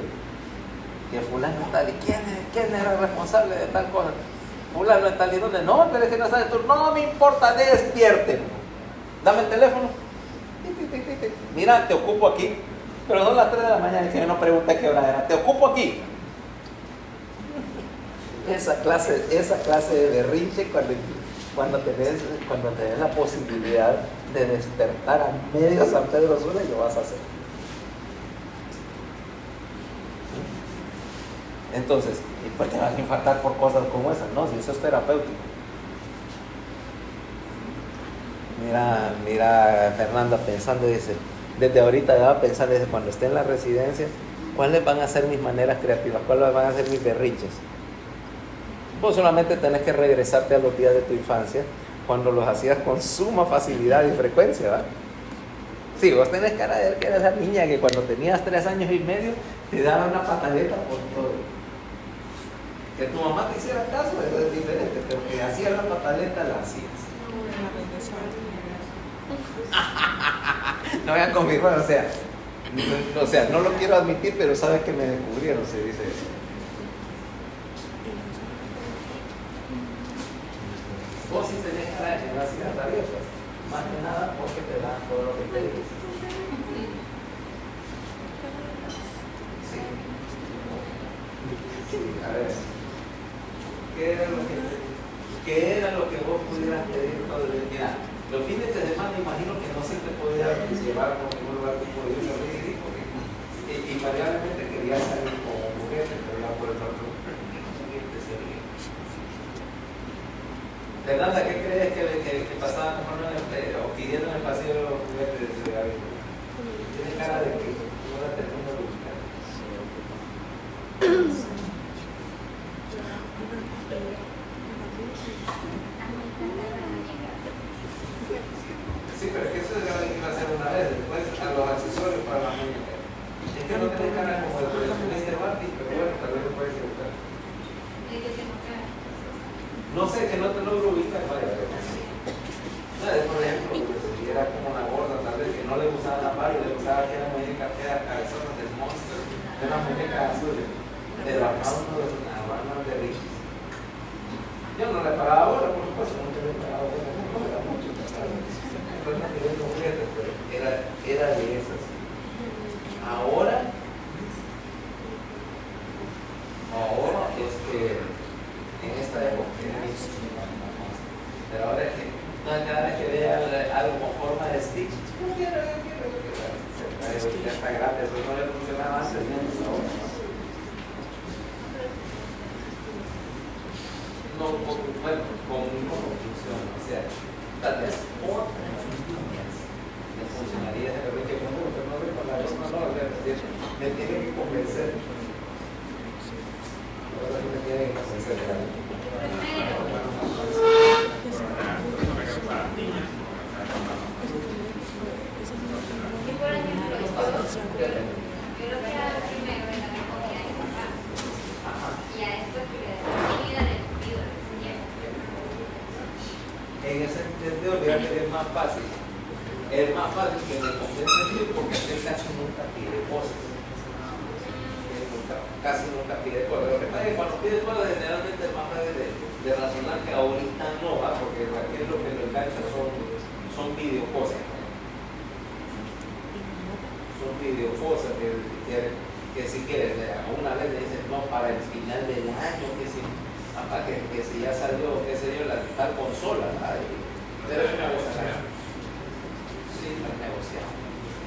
Que fulano tal, ¿y quién era el responsable de tal cosa? Fulano está diciendo, no, pero es que no sabe tú, no me importa, despierte. Dame el teléfono. Mira, te ocupo aquí. Pero son las 3 de la mañana y que yo no pregunté qué hora era. Te ocupo aquí. Esa clase de berrinche cuando tenés la posibilidad de despertar a medio San Pedro Sula, lo vas a hacer. Entonces, y pues te vas a infartar por cosas como esas, ¿no? Si eso es terapéutico. Mira, Fernanda pensando, dice, desde ahorita ya va a pensar, dice, cuando esté en la residencia, ¿cuáles van a ser mis maneras creativas? ¿Cuáles van a ser mis berrinches? Vos solamente tenés que regresarte a los días de tu infancia, cuando los hacías con suma facilidad y frecuencia, ¿verdad? Sí, vos tenés cara de que eras la niña que cuando tenías 3 años y medio te daba una pataleta por todo. Que tu mamá te hiciera caso, eso es diferente, pero que hacía la pataleta, la hacías. No voy a confirmar, o sea, no lo quiero admitir, pero sabes que me descubrieron, se dice eso. Vos sí tenés cara de que no hacías rabiosas, más que nada porque te dan todo lo que te dices. Sí. Sí, a ver. ¿Qué era lo que vos pudieras pedir todo el día? Mira, los fines de semana imagino que no se te podía llevar por ningún lugar que podías salir porque invariablemente querías salir como mujer, pero ya por el otro te seguía. Fernanda, ¿qué crees que pasaba como o pidiendo en el pasillo de los juguetes de Gaby? Tiene cara de que no la termino de buscar. Sí, pero es que eso es lo que iba a hacer una vez, después a los accesorios para la muñeca. Es que no tiene cara como el de Mr. Barty, pero bueno, tal vez lo puedes equivocar. No sé, que no te logro ubicar, vaya. Por ejemplo, si era como una gorda, tal vez que no le gustaba la Barbie, le gustaba que era muñeca fea, cabezona del Monster, de una muñeca azul, de la mano de Richie. Yo no le pagaba ahora, por supuesto, no le pagaba ahora, no era mucho, pero era de esas. Ahora es que en esta época, pero ahora es que cada vez que vea algo con forma de Stitch, yo quiero. Ya está grande, eso no le funcionaba antes, ahora. No, bueno, conmigo no funciona, o sea, tal vez otras líneas le funcionaría de repente, que no ve con la misma, me tiene que convencer. Ahora sí me tiene que convencer. En ese sentido, es más fácil. Es más fácil que me convenza a mí porque él casi nunca pide cosas. Casi nunca pide cosas. Lo que pasa es que cuando pide cosas, generalmente es más fácil de razonar que ahorita no va, porque aquí lo que lo engancha son videocosas. Son videocosas que si quieres, una vez le dices no para el final del año, que si ya salió, qué sé yo, la tal consola, ¿verdad? Pero es negociado. Sí, es negociado.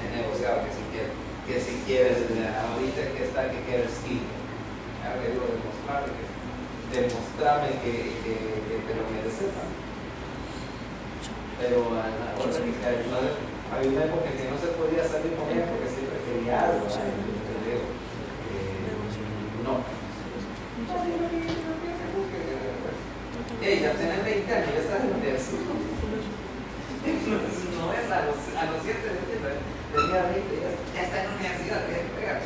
Es negociado que si quieres, ahorita que está, que quieres Steve. Ahora que digo, demostrarme que te lo mereces. Pero ahora hay una época que no se podía salir con ella porque siempre quería algo. No. Ya tenés 20 años, ya estás en la universidad. No es a los 7 tenía 20, ya está en la universidad, deje de pegar.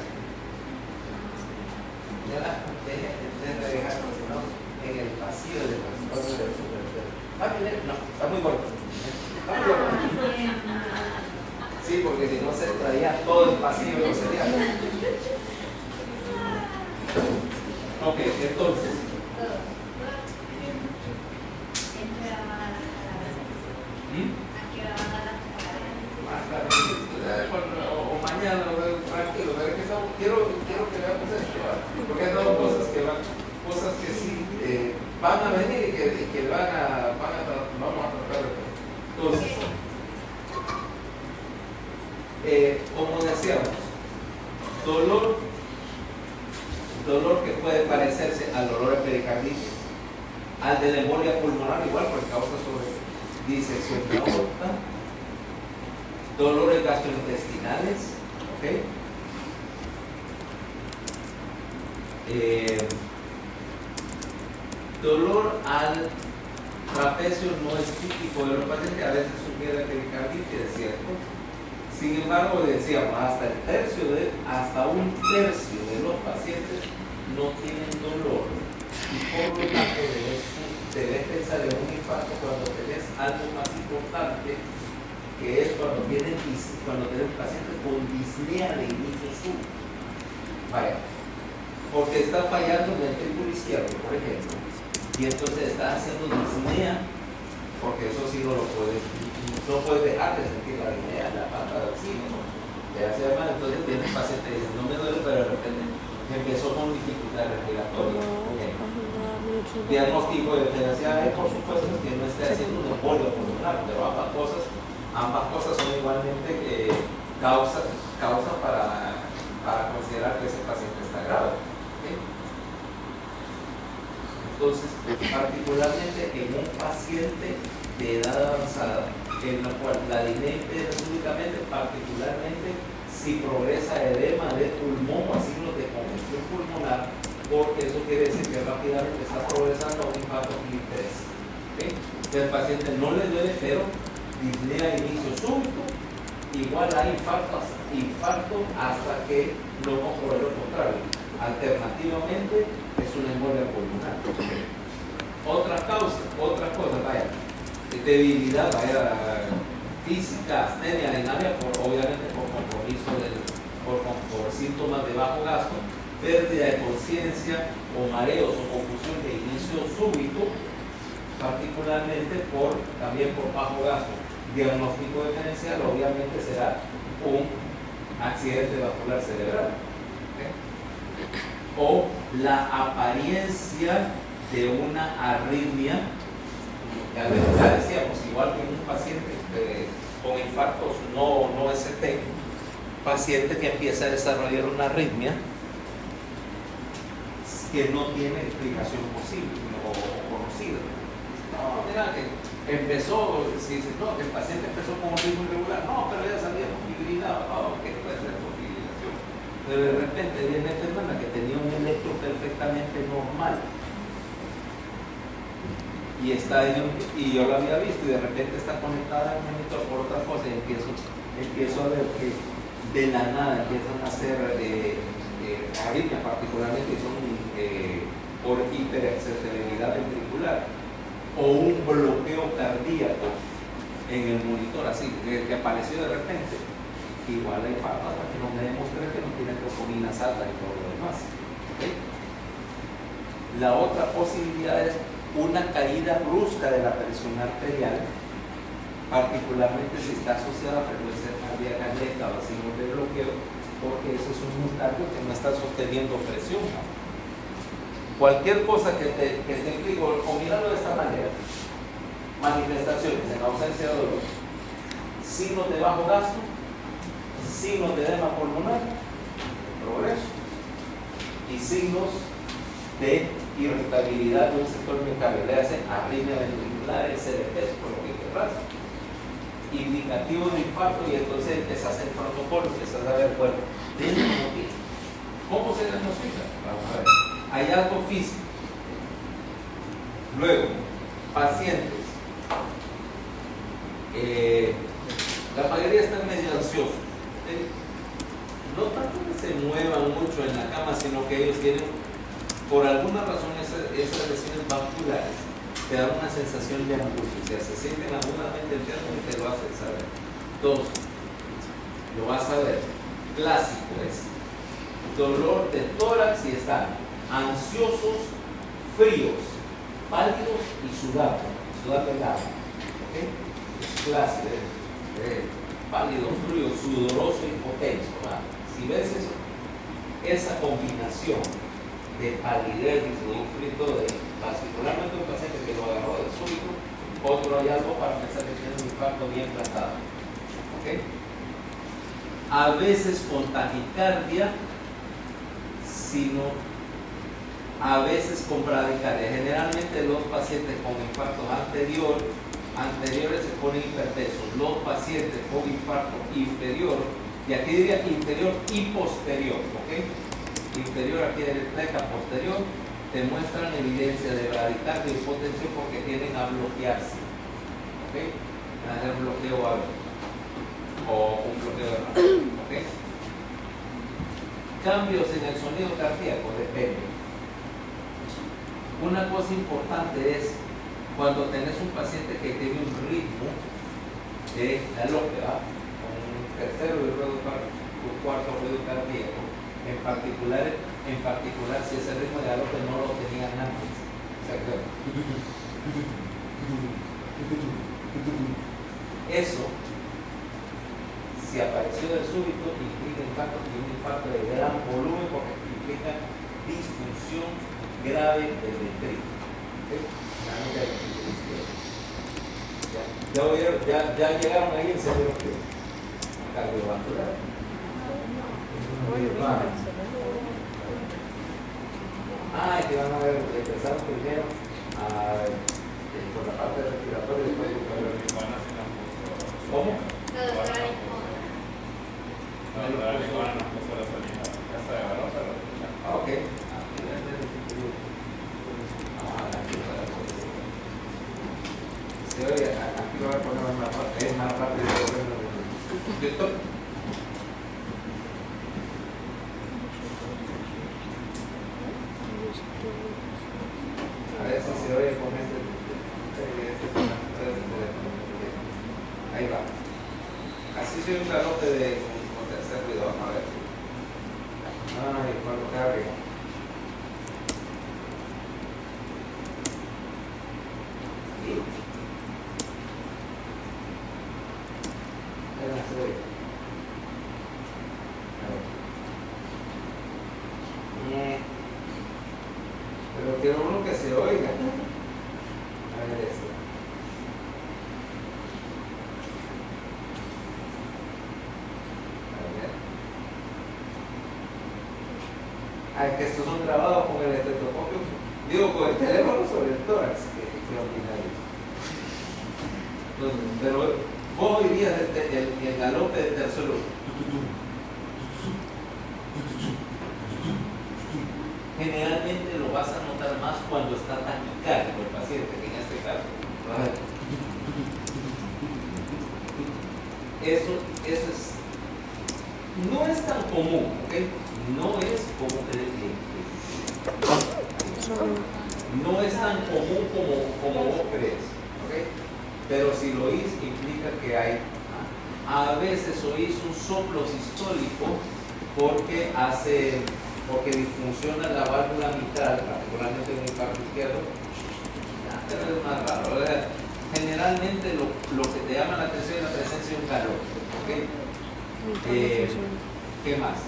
Ya la deje de dejar, sino en el pasillo del pastor del supermercado. No, está muy corto. Sí, porque si no se traía todo el pasillo de los cereales. Ok, entonces. O mañana, tranquilo, quiero que veamos esto, ¿verdad? Porque hay dos cosas que sí van a venir y que vamos a tratar de ver. Entonces, como decíamos, dolor dolor que puede parecerse al dolor de pericarditis, al de la embolia pulmonar, igual por causa sobre disección de aorta, dolores gastrointestinales, ¿ok? Dolor al trapecio no es típico de los pacientes, a veces sugiere pericarditis, es cierto. Sin embargo, decíamos, hasta un tercio de los pacientes no tienen dolor. Y por lo tanto, debes pensar en un infarto cuando tenés algo más importante, que es cuando tenés pacientes con disnea de inicio súbito. Vaya, porque está fallando el ventrículo izquierdo, por ejemplo, y entonces está haciendo disnea, porque eso sí no puedes dejar de sentir la disnea en la pata del signo, te hace mal. Entonces viene el paciente y dice, no me duele, pero de repente empezó con dificultad respiratoria. Diagnóstico de diferencial, por supuesto, que no esté haciendo un embolio pulmonar, pero ambas cosas son igualmente causa para considerar que ese paciente está grave. ¿Okay? Entonces, particularmente en un paciente de edad avanzada, en la cual la disnea impide súbitamente, particularmente si progresa edema de pulmón o signos de congestión pulmonar, porque eso quiere decir que rápidamente está progresando a un infarto tipo 3. ¿Okay? Entonces, el paciente no le duele, pero disnea de inicio súbito, igual hay infarto hasta que no compruebe lo contrario. Alternativamente, es una embolia pulmonar. Otras cosas, vaya, debilidad, física, astenia, anemia, obviamente por compromiso, por síntomas de bajo gasto, pérdida de conciencia o mareos o confusión de inicio súbito, particularmente también por bajo gasto. Diagnóstico diferencial obviamente será un accidente vascular cerebral. O la apariencia de una arritmia, ya decíamos, igual que un paciente con infartos no ST, paciente que empieza a desarrollar una arritmia que no tiene explicación posible o conocida. No, mira que empezó, si dices, no, que el paciente empezó con un ritmo irregular, no, pero ya sabía con fibrila, ¿qué puede ser con fibrilación? Pero de repente viene esta hermana que tenía un electro perfectamente normal y yo la había visto y de repente está conectada al monitor por otra cosa y empiezo a ver que de la nada empiezan a hacer arritmias particularmente y son por hiperexcitabilidad ventricular o un bloqueo cardíaco en el monitor así que apareció de repente. Igual hay infarto hasta que no me demuestre que no tiene tropominas altas y todo lo demás. ¿Okay? La otra posibilidad es una caída brusca de la presión arterial, particularmente si está asociada a frecuencia cardíaca alta o signos de bloqueo, porque eso es un miocardio que no está sosteniendo presión. Cualquier cosa que te implique, o míralo de esta manera, manifestaciones en ausencia de dolor, signos de bajo gasto, signos de edema pulmonar, progreso, y signos de irritabilidad de un sector miocardial, le hacen arritmia ventricular, CDP, por lo que querrás, indicativo de infarto, y entonces empiezas el protocolo, empiezas a ver, bueno, ¿cómo se diagnostica? Vamos a ver, hay algo físico. Luego, pacientes, la mayoría están medio ansiosos. No tanto que se muevan mucho en la cama, sino que ellos tienen, por alguna razón, esas lesiones vasculares te dan una sensación de angustia, o sea, se sienten agudamente enfermos y te lo hacen saber. Dos, lo vas a ver, clásico es dolor de tórax y están ansiosos, fríos, pálidos y sudando helado. ¿Okay? Clásico, pálido, frío, sudoroso y hipotenso. ¿Va? Si ves eso, esa combinación de palidez y sudor frío, particularmente un paciente que lo agarró de súbito, otro hay algo para pensar que tiene un infarto bien plantado. ¿Okay? A veces con taquicardia, sino a veces con bradicardia. Generalmente los pacientes con infarto anteriores se ponen hipertensos. Los pacientes con infarto inferior, y aquí diría inferior y posterior, ¿ok? Inferior aquí de la pleca, posterior, te muestran evidencia de bradicardia y hipotensión porque tienden a bloquearse, ¿ok? A hacer bloqueo o un bloqueo de radio, ¿ok? Cambios en el sonido cardíaco, depende. Una cosa importante es cuando tenés un paciente que tiene un ritmo de galope, con un tercero de ruedo un cuarto ruedo cardíaco, en particular si ese ritmo de galope no lo tenían antes. O sea, eso, si apareció de súbito, implica infarto y un infarto de gran volumen porque implica disfunción grave del ventrículo. Ya llegaron ahí en serio cardiovascular. Es que van a ver, empezaron primero por la parte respiratoria y después ¿cómo? Ok. Sí, oye, aquí lo voy a poner más rápido, es más rápido. A ver si se oye con este teléfono. Ahí va. Así soy un galope con tercer ruido. Vamos a ver. Cuando cargue. Pero quiero uno que se oiga. A ver esto. Es que estos son grabados con el estetoscopio, digo con el teléfono sobre el tórax, que ordinario. Entonces, pero vos oirías el galope del tercero. Generalmente lo vas a notar más cuando está taquicárdico el paciente, que en este caso. Eso es, no es tan común, ¿ok? No es como no es tan común como vos crees, ¿ok? Pero si lo oís implica que hay. A veces oís un soplo sistólico porque disfunciona la válvula mitral, particularmente en el infarto izquierdo. Pero es más raro, ¿verdad? Generalmente lo que te llama la atención es la presencia de un calor, ¿ok? ¿Qué más?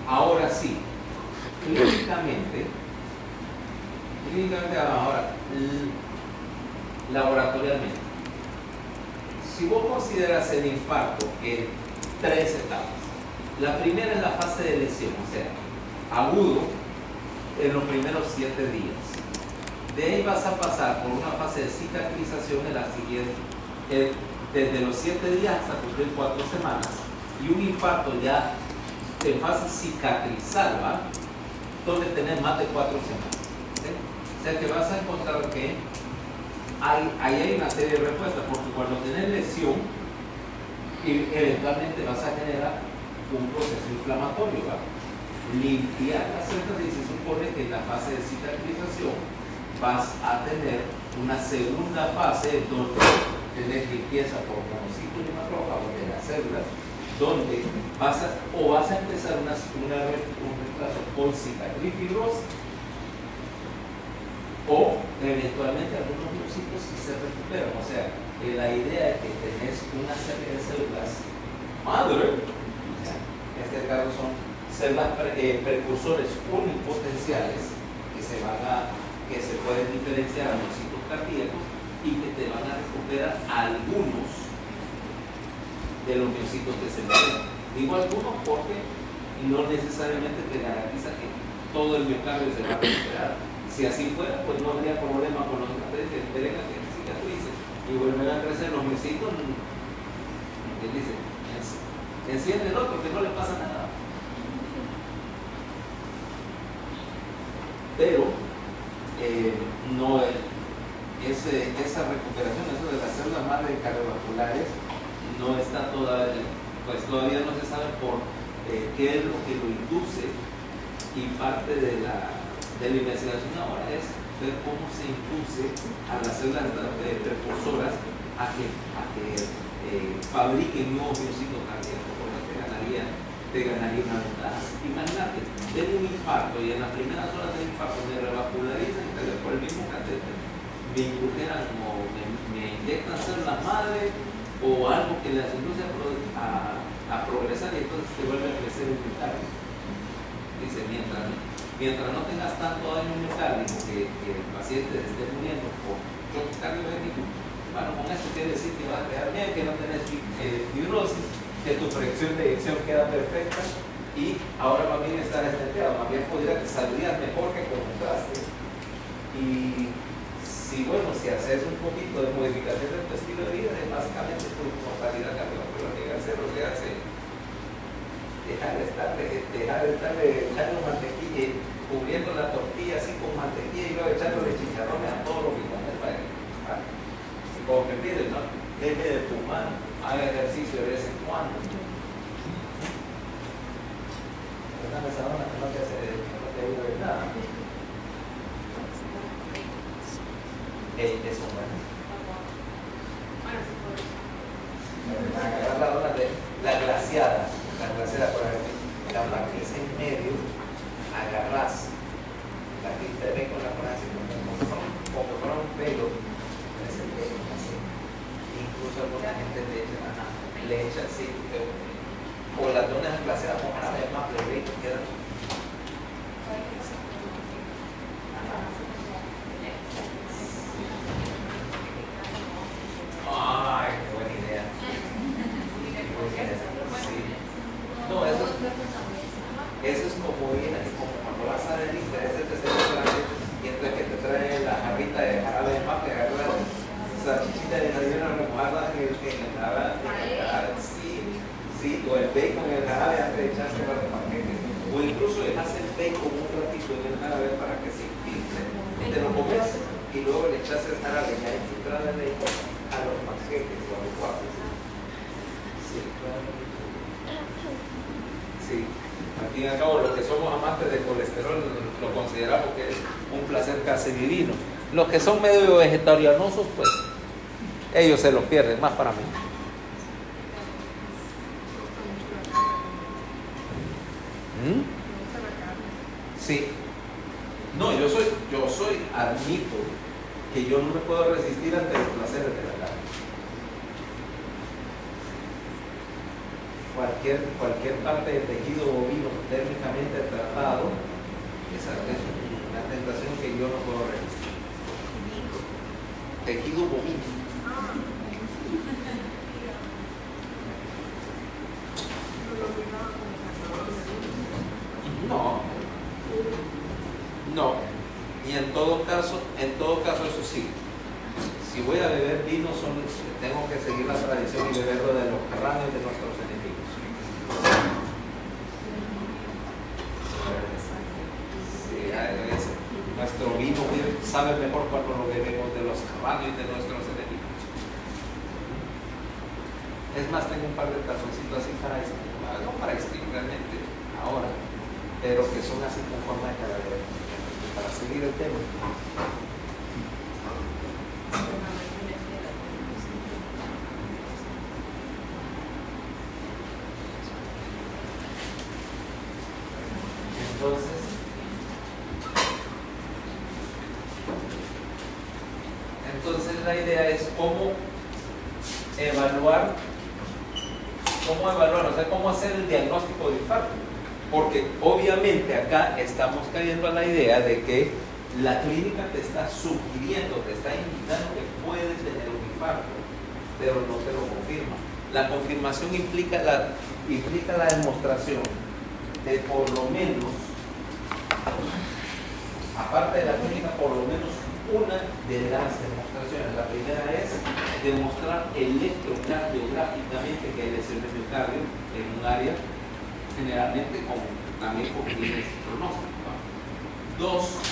Ahora sí, clínicamente ahora, laboratorialmente, si vos consideras el infarto en 3 etapas, la primera es la fase de lesión, o sea, agudo en los primeros 7 días. De ahí vas a pasar por una fase de cicatrización en la siguiente, desde los 7 días hasta cumplir 4 semanas, y un infarto ya en fase cicatrizal, ¿va? Donde tenés más de 4 semanas. ¿Sí? O sea que vas a encontrar que ahí hay una serie de respuestas, porque cuando tenés lesión, eventualmente vas a generar un proceso inflamatorio, ¿va? Limpiar las células, y se supone que en la fase de cicatrización vas a tener una segunda fase donde tenés limpieza por monociclo y macrófago de las células, donde vas a empezar un retraso con cicatriz fibrosa, o eventualmente algunos miocitos si se recuperan. O sea, la idea es que tenés una serie de células madre, en este caso son células precursores unipotenciales que se pueden diferenciar a miocitos cardíacos y que te van a recuperar algunos de los miocitos que se mueren. Digo algunos porque no necesariamente te garantiza que todo el miocardio se va a recuperar. Si así fuera, pues no habría problema con los catéteres que esperen a que cicatricen y vuelven a crecer los mesitos. Él dice, enciende el otro, que no le pasa nada. Pero no esa recuperación, eso de las células madre cardiovasculares, no está todavía, pues todavía no se sabe por qué es lo que lo induce, y parte de la investigación ahora es ver cómo se induce a las células precursoras a que fabriquen nuevos miocitos cardíacos, porque te ganaría una ventaja. Imagínate, tengo un infarto y en las primeras horas del infarto me revascularizan y por el mismo catéter me indujeran o me inyectan células madre o algo que les induce a progresar, y entonces te vuelve a crecer el miocardio. Dice, mientras no tengas tanto daño miocárdico que el paciente esté muriendo por choque cardiovascular, bueno, con esto quiere decir que vas a quedar bien, que no tenés fibrosis, que tu fricción de eyección queda perfecta y ahora más bien estás estenteado, más bien podría que saldrías mejor que como entraste. Y si haces un poquito de modificación de tu estilo de vida, es básicamente tu mortalidad cardiovascular llega a cero, se hace dejar de echarle mantequilla, cubriendo la tortilla así con mantequilla y luego echándole chicharrones a todo lo que comes para que como que piden, ¿no? Deje de fumar, haga ejercicio de vez en cuando. Una mesadona que no te ayuda de nada. Eso bueno. Agarrar la dona de la glaciada por ejemplo, la marquisa en medio, agarras la crista de bacon, la pones así como que fuera un pelo, es el pelo así. Incluso alguna gente le echa así, o las donas glaciadas con jarabe de maple, el bacon queda. Ay, qué buena idea. Sí. No, eso es como cuando vas a ver diferentes restaurantes y entre que te trae la jarrita de jarabe de maple, agarras esa chichita de relleno, remojarla en el jarabe, sí, o el bacon en el jarabe antes de echarse para el paquete, o incluso dejas el bacon un ratito en el jarabe para que se infiltre, y te lo comes y luego le echas el jarabe ya infiltrado en el bacon a los paquetes o a los waffles. Sí, claro. Sí, al fin y al cabo, los que somos amantes del colesterol lo consideramos que es un placer casi divino. Los que son medio vegetarianosos, pues ellos se lo pierden, más para mí. Sí. No, yo soy, admito que yo no me puedo resistir ante los placeres de la carne. Cualquier parte del tejido bovino térmicamente tratado, esa es una tentación que yo no puedo resistir. Tejido bovino. No. Y en todo caso eso sí. Si voy a beber vino, tengo que seguir la tradición y beberlo de los cráneos de nuestros enemigos. Sí, nuestro vino sabe mejor cuando lo bebemos de los cráneos de nuestros enemigos. Es más, tengo un par de tazoncitos así no para escribir realmente ahora, pero que son así con forma de calavera, para seguir el tema. Entonces la idea es cómo evaluar, o sea, cómo hacer el diagnóstico de infarto. Porque obviamente acá estamos cayendo a la idea de que la clínica te está sugiriendo, te está indicando que puedes tener un infarto, pero no te lo confirma. La confirmación implica la demostración de por lo menos aparte de la química, por lo menos una de las demostraciones. La primera es demostrar electrocardiográficamente que hay lesión de miocardio en un área, generalmente también con fines pronósticos. Dos,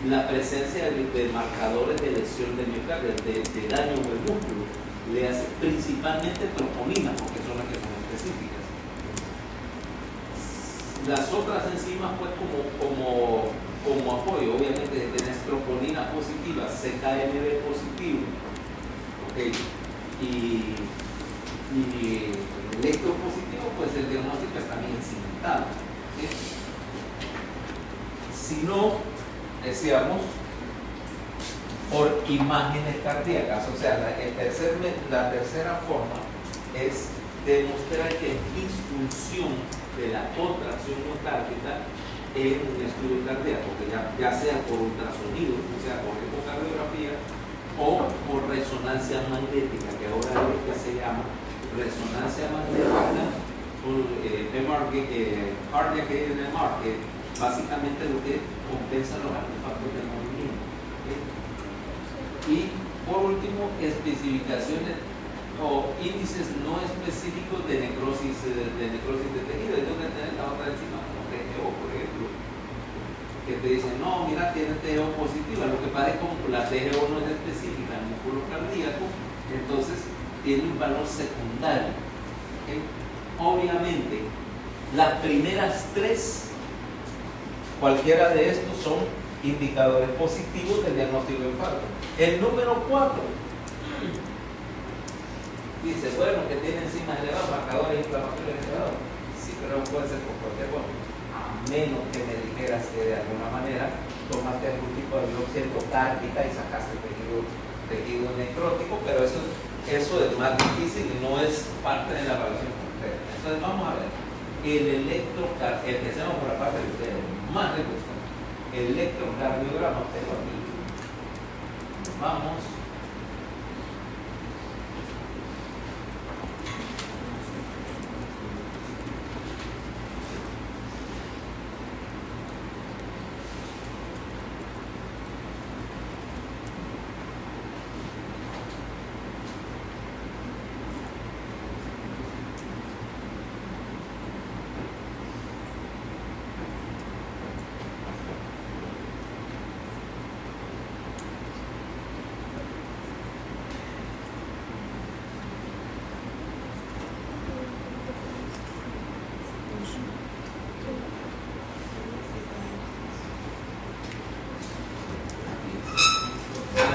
la presencia de marcadores de lesión de miocardio, de daño en el músculo, le hace principalmente troponina, porque son las que son específicas. Las otras enzimas, pues, como apoyo, obviamente, si tenés troponina positiva, CKMB positivo, ¿okay? y electropositivo, pues el diagnóstico está bien cimentado. ¿Sí? Si no, decíamos, por imágenes cardíacas, o sea, la tercera forma es demostrar que hay disfunción de la contracción miocárdica en un estudio cardíaco, que ya sea por ultrasonido, o sea, por ecocardiografía, o por resonancia magnética, que ahora es lo que se llama resonancia magnética, cardiac NMR, que básicamente lo que compensa los artefactos de movimiento. ¿Okay? Y por último, especificaciones o índices no específicos de necrosis de tejido. Es donde tenés la otra encima, como TGO, por ejemplo, que te dicen, no, mira, tiene TGO positiva. Lo que pasa es que como la TGO no es específica en el músculo cardíaco, entonces tiene un valor secundario. ¿Okay? Obviamente, las primeras tres, cualquiera de estos son indicadores positivos del diagnóstico de infarto. El número 4 dice, bueno, que tiene enzimas elevadas, marcadores inflamatorios elevados. Sí, pero puede ser por cualquier cosa. A menos que me dijeras que de alguna manera tomaste algún tipo de biopsia endocárdica y sacaste tejido necrótico, pero eso es más difícil y no es parte de la evaluación completa. Entonces vamos a ver. Empecemos por la parte de ustedes, más les gusta. El electrocardiograma, tengo aquí. Vamos.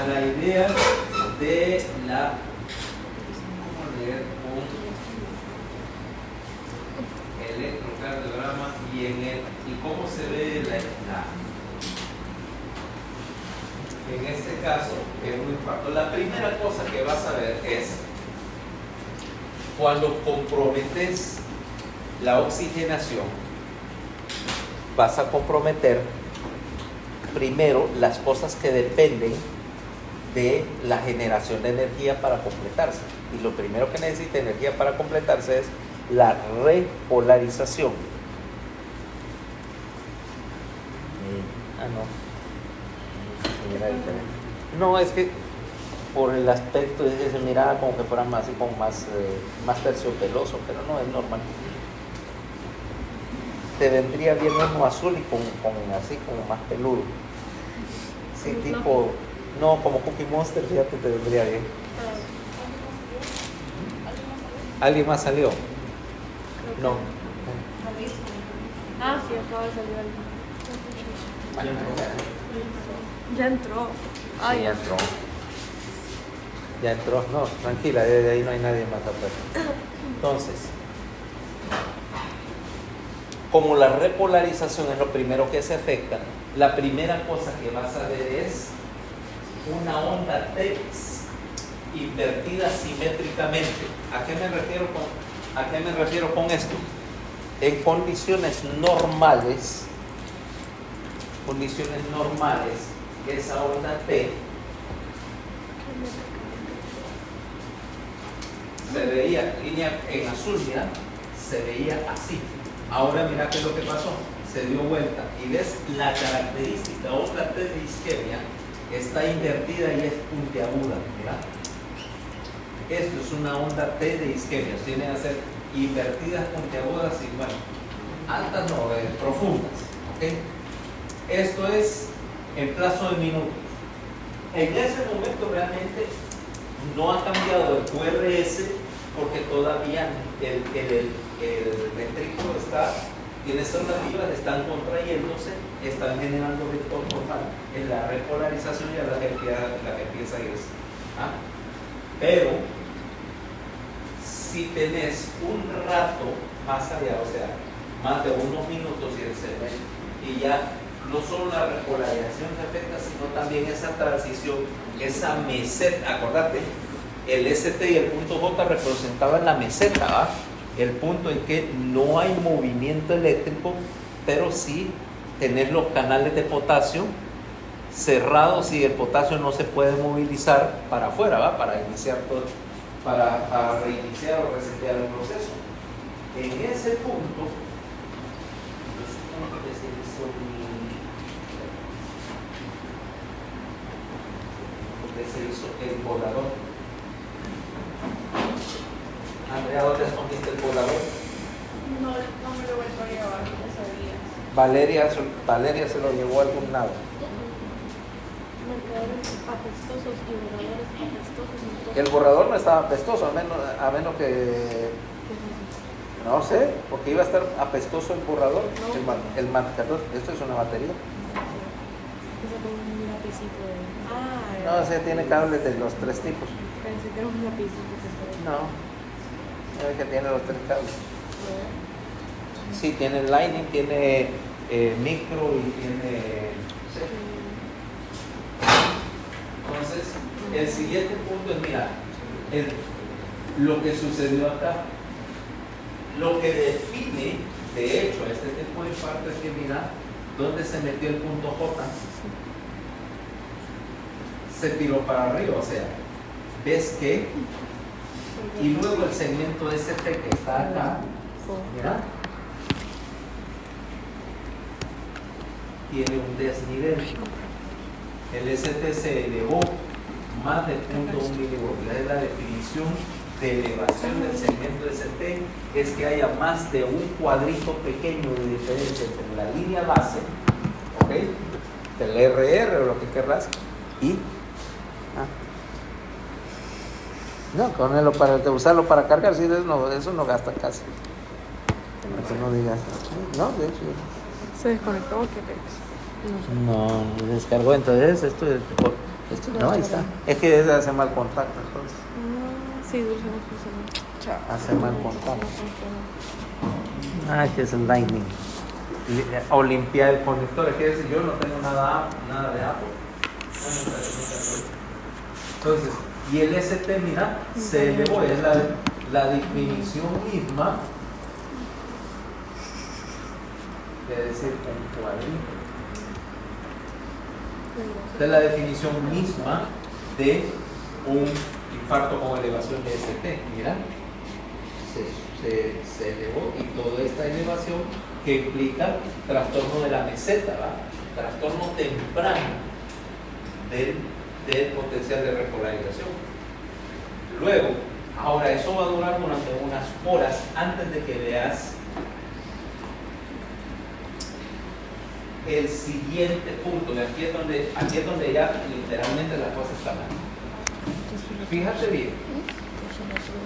La idea de la un electrocardiograma y cómo se ve en este caso es un infarto. La primera cosa que vas a ver es cuando comprometes la oxigenación, vas a comprometer primero las cosas que dependen de la generación de energía para completarse. Y lo primero que necesita energía para completarse es la repolarización. No, es que por el aspecto se miraba como que fuera más, como más terciopeloso, pero no es normal. Te vendría bien uno azul y con así como más peludo. Sí, tipo, no, como Cookie Monster, fíjate, te vendría bien. ¿Alguien más salió? No. Ah, sí, acaba de salir alguien. Ya entró. Ah, Sí, ya entró. Ya entró. No, tranquila, de ahí no hay nadie más atrás. Entonces, como la repolarización es lo primero que se afecta, la primera cosa que vas a ver es una onda TEX invertida simétricamente. ¿A qué me refiero con esto? En condiciones normales, esa onda T se veía, línea en azul, mira, se veía así. Ahora mira qué es lo que pasó. se dio vuelta y ves la característica onda T de isquemia está invertida y es puntiaguda. Mira, esto es una onda T de isquemia, tienen que ser invertidas, puntiagudas y bueno, altas no, profundas. ¿Okay? Esto es en plazo de minutos. En ese momento realmente no ha cambiado el QRS porque todavía el ventrículo tiene zonas vivas, están contrayéndose, están generando vector normal en la repolarización y a la que empieza a irse. ¿Ah? Pero si tenés un rato más allá, o sea, más de unos minutos y ya no solo la repolarización se afecta, sino también esa transición, esa meseta, acordate, el ST y el punto J representaban la meseta, ¿va? El punto en que no hay movimiento eléctrico, pero sí tenés los canales de potasio cerrados y el potasio no se puede movilizar para afuera, ¿va? Para iniciar todo, para reiniciar o resetear el proceso. En ese punto se hizo el poblador. Andrea, ¿dónde escondiste el poblador? No me lo vuelvo a llevar, no sabía. Valeria se lo llevó a algún lado. Marcadores apestosos y borradores apestosos. El borrador no estaba apestoso, a menos que... No sé, porque iba a estar apestoso el borrador, el marcador. Esto es una batería. Eso con un lapicito de... No, o sea, tiene cables de los tres tipos. Pensé que era un lapicito que estaba... No, es que tiene los tres cables. Sí, tiene Lightning, tiene micro y tiene... Sí. Entonces, el siguiente punto es, mira, lo que sucedió acá. Lo que define, de hecho, este tipo de infarto es que mira dónde se metió el punto J. Se tiró para arriba, o sea, ves que, y luego el segmento ST que está acá, mira, tiene un desnivel. El ST se elevó más de 0.1 milivolts. Es la definición de elevación del segmento ST, es que haya más de un cuadrito pequeño de diferencia entre la línea base, ¿ok? Del RR o lo que querrás, y no, con él para usarlo para cargar, sí, eso no gasta casi. Eso no digas. No, de hecho. ¿Se desconectó o qué pex? No, descargó, entonces esto no, ahí está. Es que hace mal contacto, entonces. Sí, dulce no funciona. Hace mal contacto. Que es el Lightning. O limpiar el conector. Es decir, yo no tengo nada de Apple. Entonces, y el ST, mira, se elevó, es la definición misma, es decir, un cuadrito. Esta es la definición misma de un infarto con elevación de ST. Mira, se elevó y toda esta elevación que implica trastorno de la meseta, ¿va? Trastorno temprano del potencial de repolarización. Luego, ahora eso va a durar durante unas horas antes de que veas el siguiente punto. Aquí es donde ya literalmente la cosa está mal. Fíjate bien,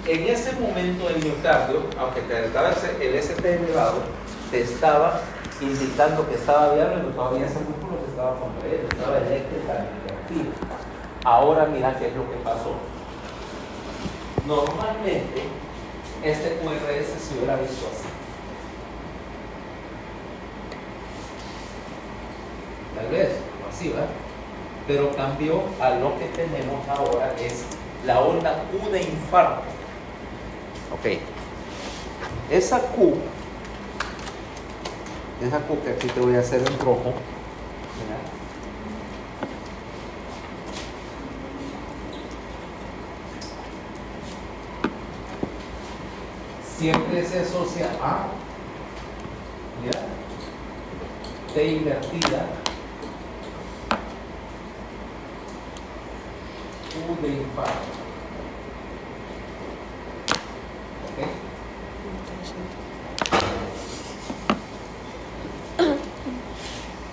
en ese momento el miocardio, aunque te estaba el ST elevado, te estaba indicando que estaba viable, pero todavía ese músculo que estaba contraído, estaba eléctricamente activo. Ahora mira qué es lo que pasó. Normalmente este QRS se hubiera visto así. Tal vez, o así, ¿verdad? Pero cambió a lo que tenemos ahora, es la onda Q de infarto. Ok. Esa Q que aquí te voy a hacer en rojo, mira, siempre se asocia a, mira, T invertida, Q de infarto. ¿Ok?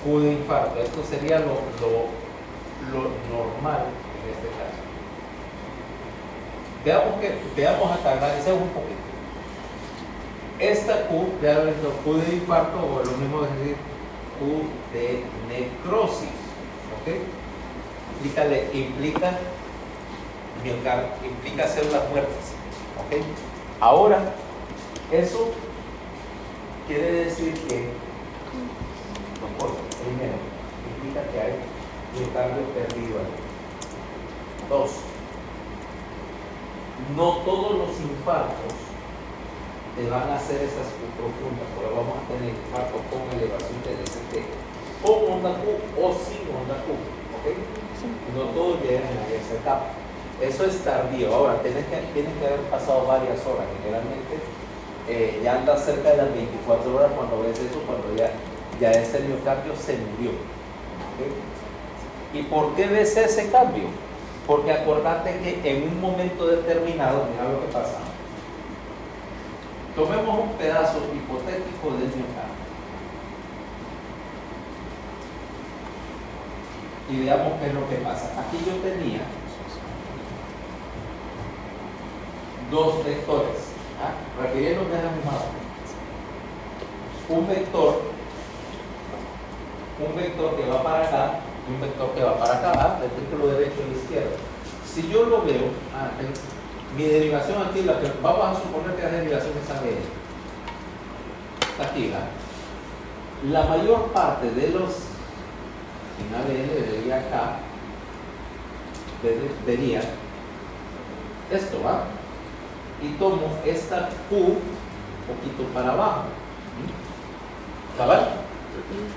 Q de infarto. Esto sería lo normal en este caso. Veamos acá, analicemos un poquito. Esta Q, ya ves, Q de infarto, o lo mismo es decir, Q de necrosis. ¿Ok? Implica miocardio, implica células muertas. ¿Ok? Ahora, eso quiere decir que, dos cosas. Primero, implica que hay miocardio perdido ahí. Dos, no todos los infartos te van a hacer esas Q profundas, porque vamos a tener infartos con elevación de DCT, con onda Q o sin onda Q. ¿Okay? No todos llegan a esa etapa. Eso es tardío. Ahora, tienen que haber pasado varias horas. Generalmente ya anda cerca de las 24 horas cuando ves eso, cuando ya ese miocardio se murió. ¿Okay? ¿Y por qué ves ese cambio? Porque acordate que en un momento determinado, mira lo que pasa. Tomemos un pedazo hipotético del miocardio y veamos qué es lo que pasa. Aquí yo tenía dos vectores, refiriéndome a la misma hora. Un vector que va para acá y un vector que va para acá, ventrículo derecho y izquierdo. Si yo lo veo, mi derivación aquí, la que vamos a suponer que la derivación es ABL. Aquí, la mayor parte de los en ABL vería acá, vería esto, ¿va? Y tomo esta Q un poquito para abajo. ¿Cabal?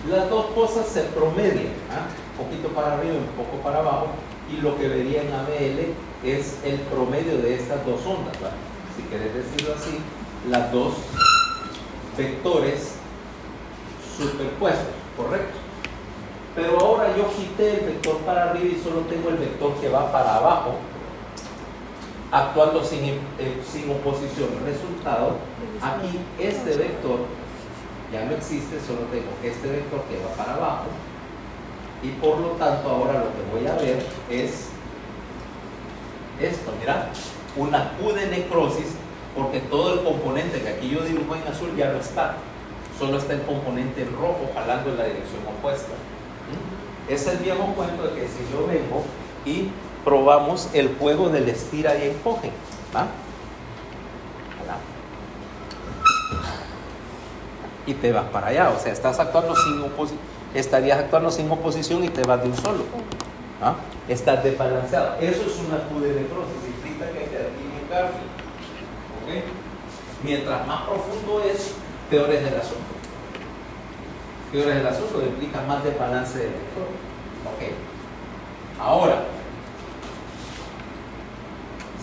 Las dos cosas se promedian, un poquito para arriba y un poco para abajo, y lo que vería en ABL es el promedio de estas dos ondas, ¿va? Si querés decirlo así, las dos vectores superpuestos, ¿correcto? Pero ahora yo quité el vector para arriba y solo tengo el vector que va para abajo, actuando sin oposición. Resultado, aquí este vector ya no existe, solo tengo este vector que va para abajo, y por lo tanto ahora lo que voy a ver es esto, mira, una Q de necrosis, porque todo el componente que aquí yo dibujo en azul ya no está, solo está el componente en rojo jalando en la dirección opuesta. Es el viejo cuento de que si yo vengo y probamos el juego del estira y encoge, ¿va? Y te vas para allá, o sea, estás actuando estarías actuando sin oposición y te vas de un solo. Estás desbalanceado. Eso es una Q de necrosis, implica que te adquiere miocardio. ¿Okay? Mientras más profundo es, peor es el asunto. Peor es el asunto, implica más desbalance del vector. Okay. Ahora,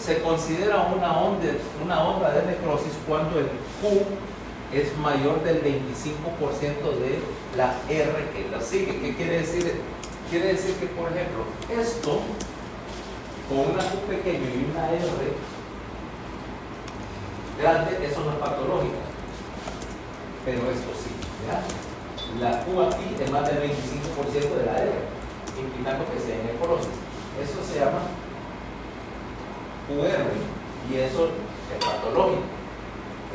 se considera una onda de necrosis cuando el Q es mayor del 25% de la R que la sigue. ¿Qué quiere decir? Quiere decir que, por ejemplo, esto con una Q pequeña y una R grande, eso no es patológico, pero esto sí, ¿ya? La Q aquí es más del 25% de la R, implicando que sea necrosis. Eso se llama QR y eso es patológico.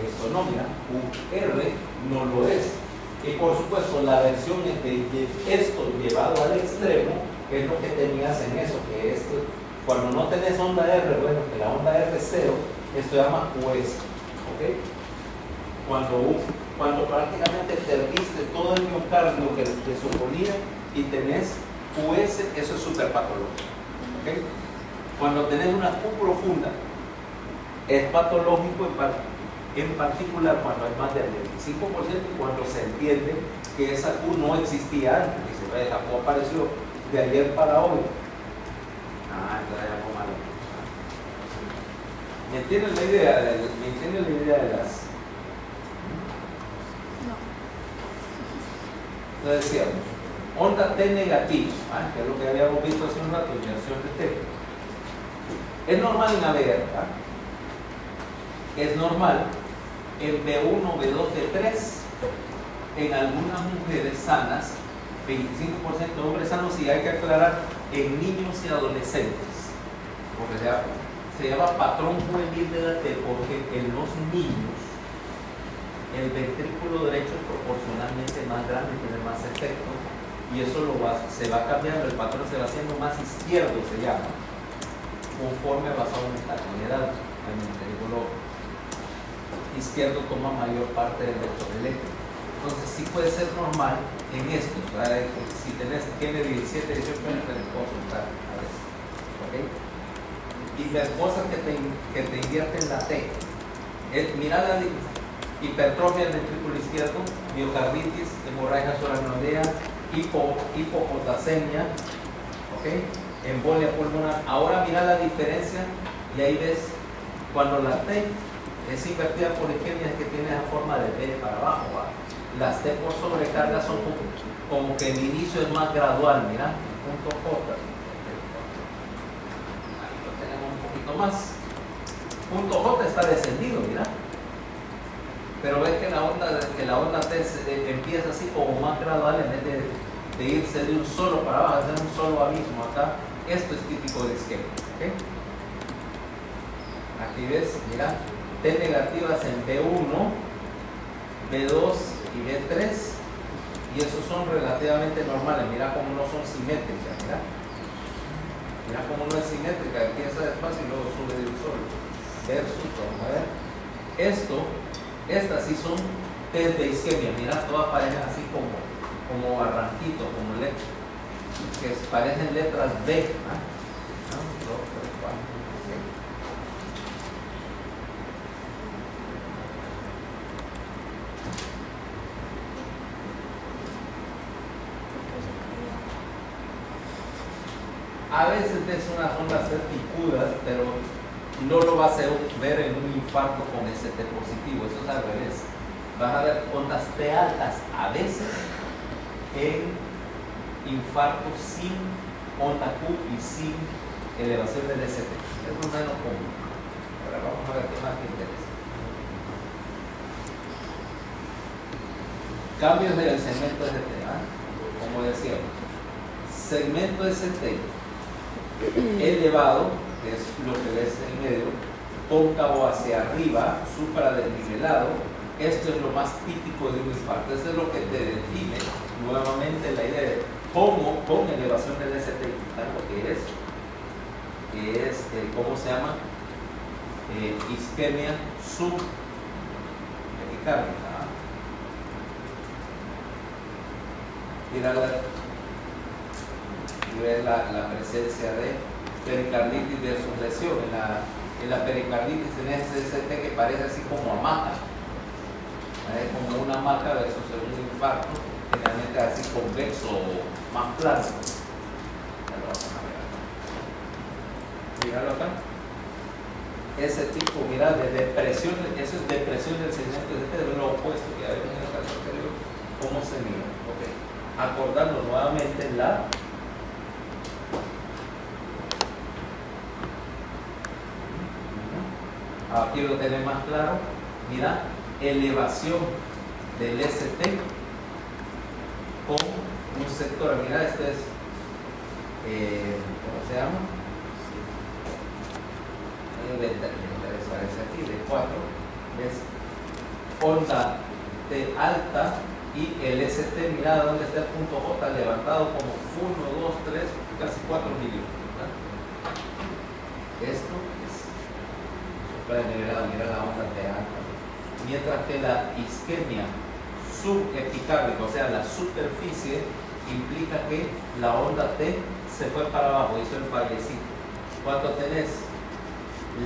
Esto no, mira, QR no lo es. Y por supuesto, la versión de esto llevado al extremo es lo que tenías en eso, que esto, cuando no tenés onda R, bueno, que la onda R es cero, esto se llama QS. ¿Okay? Cuando prácticamente perdiste todo el miocardio que te suponía y tenés QS, eso es superpatológico. ¿Okay? Cuando tenés una Q profunda, es patológico en particular cuando hay más del 25% y cuando se entiende que esa Q no existía antes. Dice, la Q apareció de ayer para hoy. Entonces ya fue malo. ¿Me entienden la idea de las? No. Entonces decíamos, onda T negativa, ¿ah? Que es lo que habíamos visto hace un rato, inversión de T. Es normal en ABR, ¿ah? Es normal en B1, B2, B3, en algunas mujeres sanas, 25% de hombres sanos, y hay que aclarar en niños y adolescentes, porque se llama patrón juvenil de la T, porque en los niños el ventrículo derecho es proporcionalmente más grande y tiene más efecto, y eso se va cambiando, el patrón se va haciendo más izquierdo, se llama, conforme vas aumentando en edad. El ventrículo izquierdo toma mayor parte del vector eléctrico. Entonces sí puede ser normal en esto, ¿verdad? Si tiene 17, 18 años, puedes consultar a veces, ¿ok? Y las cosas que te invierten la T, mira la hipertrofia del ventrículo izquierdo, miocarditis, hemorragia subaracnoidea, hipopotasemia, ¿ok? Embolia pulmonar. Ahora mira la diferencia y ahí ves cuando la T es invertida por isquemia, que tiene la forma de B para abajo, ¿va? Las T por sobrecarga son como que el inicio es más gradual, mira, el punto J. Ahí lo tenemos un poquito más. Punto J está descendido, mira. Pero ves que la onda T empieza así como más gradual en vez de irse de un solo para abajo, hacer un solo abismo acá. Esto es típico de isquemia, ¿ok? Aquí ves, mira, T negativas en B1, B2 y B3, y esos son relativamente normales. Mira cómo no son simétricas, mira cómo no es simétrica, empieza despacio y luego sube de un solo. Versus, vamos a ver, estas sí son T de isquemia, mira, todas parecen así como arranquitos, como letras, que parecen letras B, ¿ah? 1, 2, 3, 4, ¿okay? A veces ves unas ondas picudas, pero no lo vas a ver en un infarto con ST positivo, eso es al revés. Vas a ver ondas T altas, a veces en infarto sin onda Q y sin elevación del ST. Es un menos común. Ahora vamos a ver qué más te interesa. Cambios del segmento ST, ¿ah? Como decíamos, segmento ST elevado, que es lo que ves en medio, cóncavo hacia arriba, supradesnivelado. Esto es lo más típico de un infarto. Eso es lo que te define nuevamente la idea de cómo con elevación del ST, lo que es ¿cómo se llama? Isquemia subepicárdica. Mira y ves la presencia de pericarditis versus lesión. En la pericarditis tenés ese ST que parece así como hamaca, como una hamaca versus un infarto, generalmente así convexo o más plano. Míralo acá. Ese tipo, mira, de depresión, eso es depresión del segmento de lo opuesto, que ya vemos en el caso anterior, cómo se mira. Okay. Acordando nuevamente aquí lo tenés más claro, mira, elevación del ST con un sector, mira, este es, ¿cómo se llama? Parece aquí, de 4, es onda T alta y el ST, mira dónde está el punto J levantado como 1, 2, 3, casi 4 milímetros. Esto es supradesnivelado, mira la onda T alta. Mientras que la isquemia subepicárdica, o sea, la superficie, implica que la onda T se fue para abajo, hizo el fallecito. Cuando tenés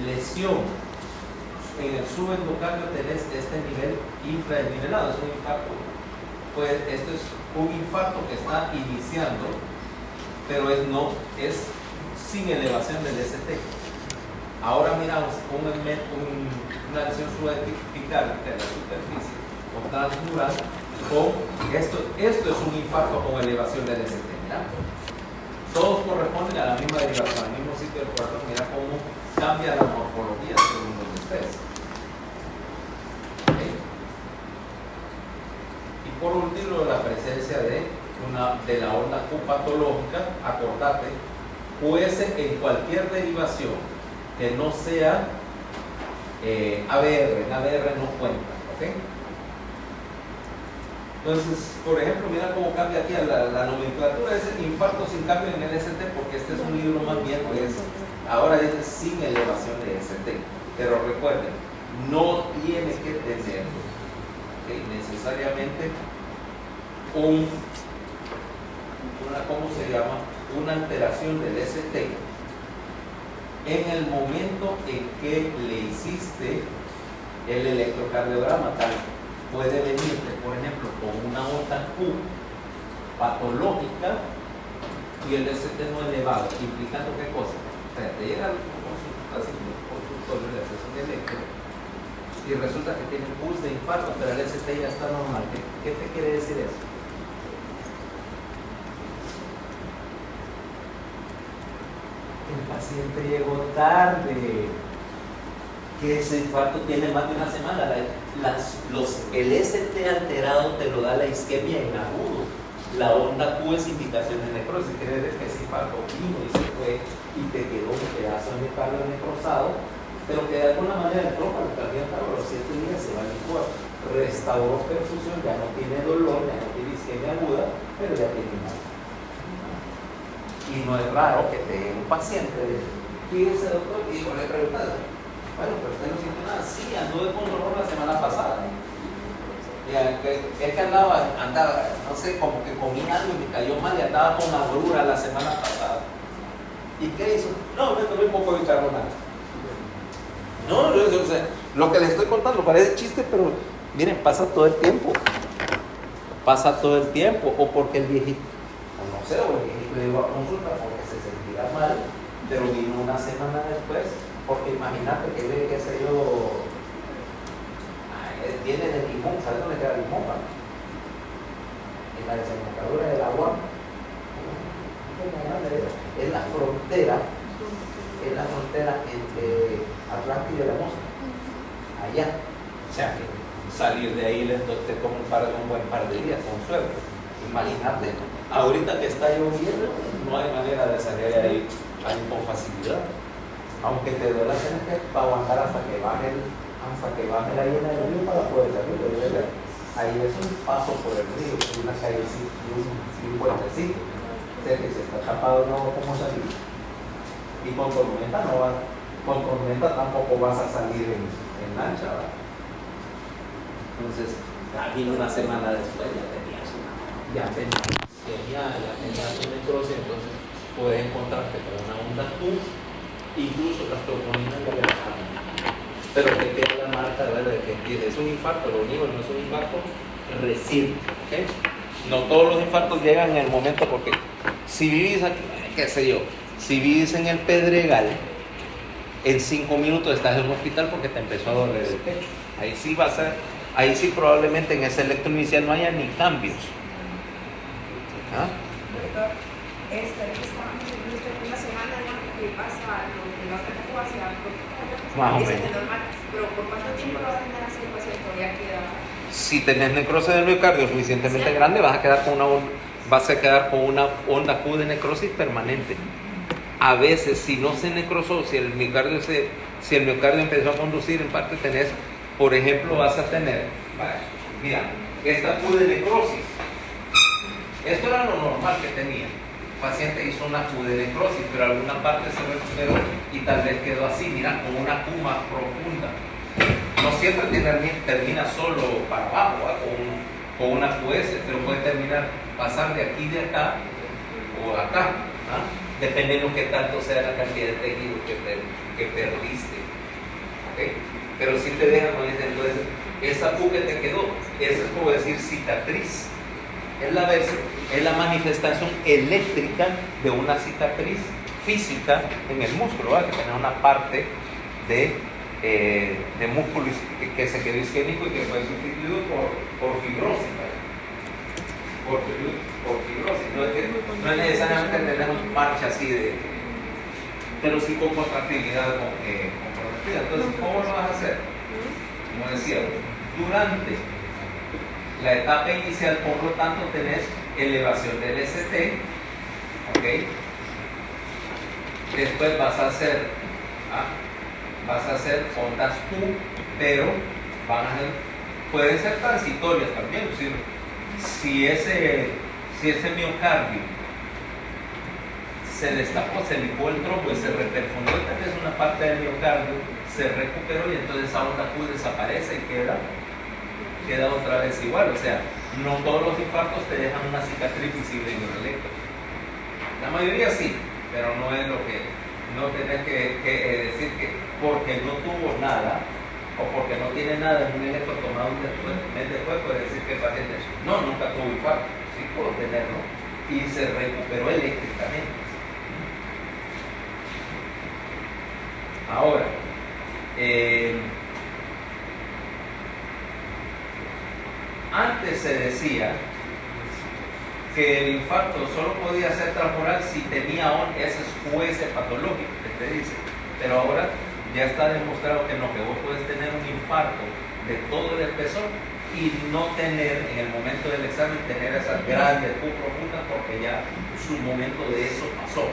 lesión en el subendocardio, tenés este nivel infradesnivelado, es un infarto. Pues esto es un infarto que está iniciando, pero es sin elevación del ST. Ahora miramos una lesión subepicárdica de la superficie, o transmural con esto es un infarto con elevación del ST. Mira, todos corresponden a la misma derivación, al mismo sitio del corazón. Mira cómo cambia la morfología según donde estés. ¿Okay? Y por último, la presencia de la onda Q patológica. Acordate, QS en cualquier derivación que no sea ABR. En ABR no cuenta. ¿Okay? Entonces, por ejemplo, mira cómo cambia aquí la nomenclatura. Es infarto sin cambio en el ST, porque este es un libro más viejo. Ahora es sin elevación de ST. Pero recuerden, no tiene que tener necesariamente ¿cómo se llama? Una alteración del ST en el momento en que le hiciste el electrocardiograma. Tal puede venirte, por ejemplo, con una onda Q patológica y el ST no elevado, implicando qué cosa. O sea, te llega al consultorio, le haces un electro y resulta que tiene un pulso de infarto, pero el ST ya está normal. ¿Qué te quiere decir eso? El paciente llegó tarde, que ese infarto tiene más de una semana. El ST alterado te lo da la isquemia en agudo. La onda Q es indicación de necrosis, quiere decir que ese infarto vino y se fue y te quedó un pedazo de miocardio necrosado, pero que de alguna manera entró para el cardíaco a los 7 días, se va a licuar, restauró perfusión, ya no tiene dolor, ya no tiene isquemia aguda, pero ya tiene más. Y no es raro que te un paciente, fíjese doctor, y le preguntas, bueno, pero usted no siente nada. Sí, anduve con dolor la semana pasada. Es que andaba, no sé, como que comí algo y me cayó mal y andaba con agruras la semana pasada. ¿Y qué hizo? No, me tomé un poco de bicarbonato. No, o sea, lo que les estoy contando parece chiste, pero miren, pasa todo el tiempo. Pasa todo el tiempo. O porque el viejito, o no sé, o el viejito le iba a consulta porque se sentía mal, pero vino una semana después. Porque imagínate que ve, qué sé yo, tiene de limón, ¿sabes dónde queda limón? En la desembocadura del agua, es la frontera entre Atlántico y la Mosca, allá. O sea que salir de ahí te toma un buen par de días, con suerte. Imagínate, ahorita que está lloviendo, no hay manera de salir de ahí con facilidad. Aunque te duela, tienes que aguantar hasta que baje la llena del río para poder salir. Ahí es un paso por el río, una calle y un puentecito. O sea que si está tapado no, ¿cómo salir? Y con tormenta tampoco vas a salir en lancha, ¿verdad? Entonces, vino una semana después, ya tenías una necrosis, entonces puedes encontrarte con una onda Q. Incluso las tromboninas ya le bajaron, pero que queda la marca de que es un infarto. Lo único no es un infarto reciente, ¿okay? No todos los infartos llegan en el momento, porque si vivís aquí, qué sé yo, si vivís en el Pedregal, en 5 minutos estás en un hospital porque te empezó a doler el pecho. Ahí sí probablemente en ese electro inicial no haya ni cambios. ¿Ah? Una semana ya que pasa lo que no te puedo hacer más o menos. Pero ¿por cuánto tiempo lo vas a tener así el paciente? Ya queda. Si tenés necrosis del miocardio suficientemente grande, vas a quedar con una onda Q de necrosis permanente. A veces, si no se necrosó, si el miocardio empezó a conducir, en parte tenés, por ejemplo, vas a tener, mira, esta Q de necrosis. Esto era lo normal que tenía. El paciente hizo una Q de necrosis, pero alguna parte se recuperó y tal vez quedó así, mira, con una Q más profunda. No siempre termina solo para abajo, con una QS, pero puede pasar de aquí, de acá o acá, ¿ah? Dependiendo de qué tanto sea la cantidad de tejido que perdiste. ¿Okay? Pero si te dejan, entonces esa Q que te quedó, esa es como decir cicatriz. Es la manifestación eléctrica de una cicatriz física en el músculo, ¿verdad? Que tiene una parte de de músculo que se quedó isquémico y que fue sustituido por fibrosis. Por fibrosis. No es necesariamente tener un marcha así pero sí con contractilidad comprometida. Entonces, ¿cómo lo vas a hacer? Como decía, durante la etapa inicial, por lo tanto, tenés elevación del ST, ¿ok? Después vas a hacer ondas Q, pero pueden ser transitorias también. Es decir, si ese miocardio se destapó, se licó el trombo y se reperfundió tal vez una parte del miocardio, se recuperó y entonces esa onda Q desaparece y queda otra vez igual. O sea, no todos los infartos te dejan una cicatriz visible en el electro. La mayoría sí, pero no es lo que... No tenés que decir que porque no tuvo nada o porque no tiene nada en un electro tomado un mes después puede decir que el paciente no, nunca tuvo infarto, sí pudo tenerlo y se recuperó eléctricamente. Ahora, antes se decía que el infarto solo podía ser transmural si tenía ese US patológico que te dice, pero ahora ya está demostrado que no, que vos puedes tener un infarto de todo el espesor y no tener en el momento del examen tener esas grandes Q profundas porque ya su momento de eso pasó,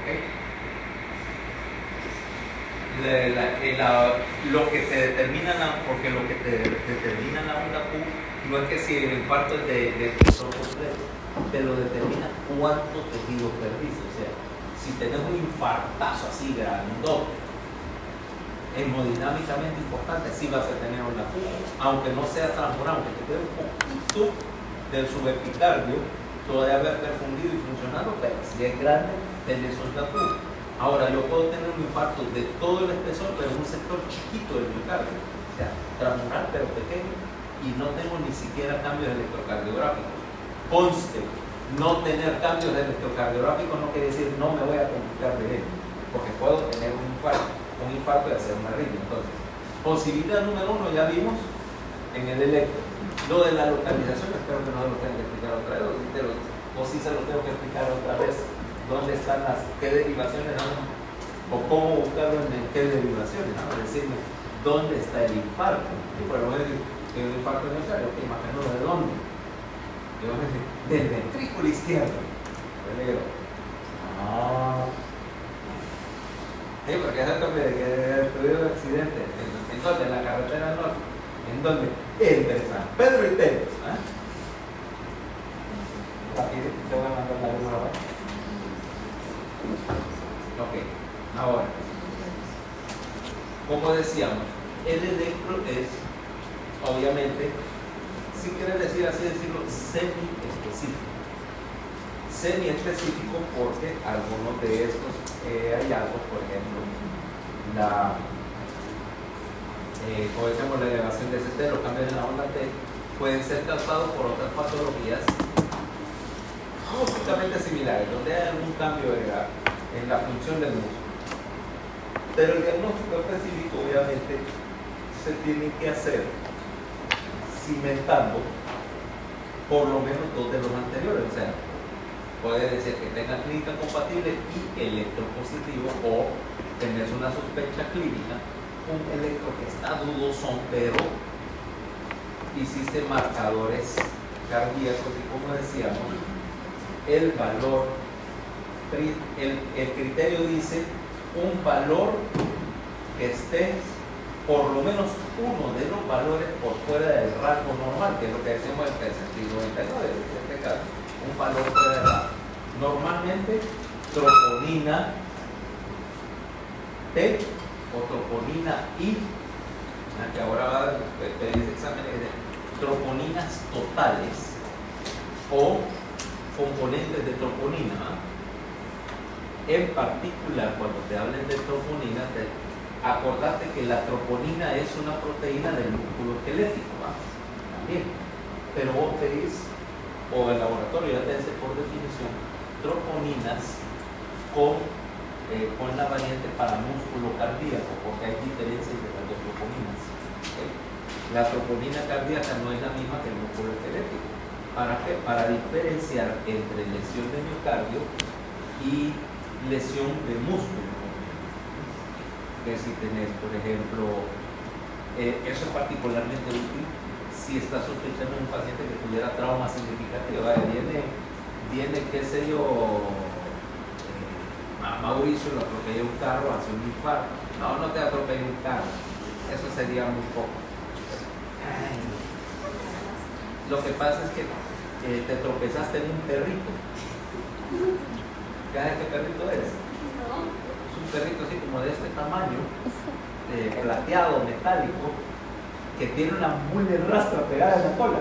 ¿okay? Lo que te determina porque lo que te determina la onda Q no es que si el infarto es de espesor completo, te lo determina cuánto tejido perdiste. O sea, si tenés un infartazo así grandote, hemodinámicamente importante, sí vas a tener una Q, aunque no sea transmural, aunque te quede un poquito del subepicardio, todavía haber perfundido y funcionando, pero si es grande, tenés una Q. Ahora, yo puedo tener un infarto de todo el espesor, pero en un sector chiquito del miocardio, o sea, transmural pero pequeño, y no tengo ni siquiera cambios electrocardiográficos. Conste, no tener cambios electrocardiográficos no quiere decir no me voy a complicar de él, porque puedo tener un infarto y hacer una arritmia. Entonces, posibilidad número 1 ya vimos en el electro. Lo de la localización, espero que no lo tenga que explicar otra vez, o sí se lo tengo que explicar otra vez, dónde están qué derivaciones, o cómo buscarlo en qué derivaciones, decirme dónde está el infarto. Y por lo menos que un infarto miocardio, que imagino de dónde. Del ventrículo izquierdo. Sí, porque es el toque de que tuvieron un accidente. ¿En dónde? En la carretera norte. ¿En dónde? Entre San Pedro y Telos. Aquí te voy a mandar la número. Ok, ahora, como decíamos, el electro es, obviamente, si quieres decir así, decirlo, semi-específico. Semi-específico porque algunos de estos hallazgos, por ejemplo, como decíamos, la elevación de ST, los cambios en la onda T, pueden ser causados por otras patologías básicamente similares, donde hay algún cambio en la función del músculo. Pero el diagnóstico específico, obviamente, se tiene que hacer cimentando por lo menos dos de los anteriores. O sea, puede decir que tenga clínica compatible y electropositivo, o tenés una sospecha clínica, un electro que está dudosón, pero hiciste marcadores cardíacos y, como decíamos, el valor, el criterio dice un valor que esté por lo menos uno de los valores por fuera del rango normal, que es lo que decimos el percentil 99, en este caso, un valor fuera del rango. Normalmente, troponina T o troponina I, que ahora va a pedir exámenes de troponinas totales o componentes de troponina. En particular, cuando te hablen de troponina, acordate que la troponina es una proteína del músculo esquelético, también. Pero vos pedís, o el laboratorio ya te dice por definición, troponinas con con la variante para músculo cardíaco, porque hay diferencias entre las dos troponinas. ¿Okay? La troponina cardíaca no es la misma que el músculo esquelético. ¿Para qué? Para diferenciar entre lesión de miocardio y lesión de músculo. Que si tenés, por ejemplo, eso es particularmente útil si estás sospechando en un paciente que tuviera trauma significativo. Viene, qué sé yo, a Mauricio lo atropelló un carro, hace un infarto. No, no te atropelló un carro. Eso sería muy poco. Lo que pasa es que te tropezaste en un perrito. ¿Sabes qué perrito es? Es un perrito así como de este tamaño, plateado, metálico, que tiene una mule rastra pegada en la cola.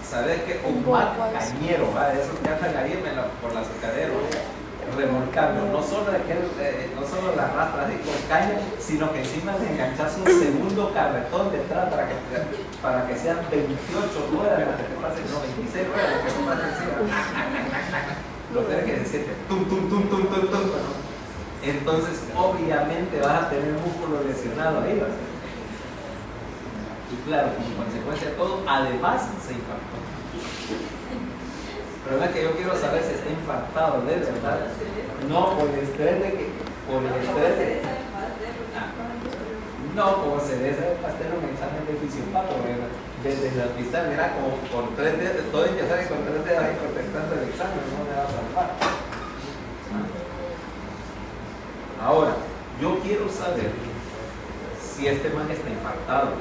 ¿Sabes qué? Un cañero, ¿va? Esos que andan ahí por la secadero, remolcando. No solo la rastra así con caña, sino que encima le enganchas un segundo carretón detrás para que sean 28 ruedas las que te pasen, no 26 ruedas las que te pasen encima. Lo tienes que decirte, tum, tum, tum, tum, tum, tum. Entonces, obviamente vas a tener músculo lesionado ahí, ¿va? Y claro, como consecuencia de todo, además se infartó. El problema es que yo quiero saber si está infartado de verdad. No por el estrés de que. No, como se ve ese pastel un examen de fisiopato, desde el hospital, mira, como con 3 dedos, todo ya sabe, con 3 dedos ahí contestando el examen, no me va a salvar. Ahora, yo quiero saber si este man está infartado.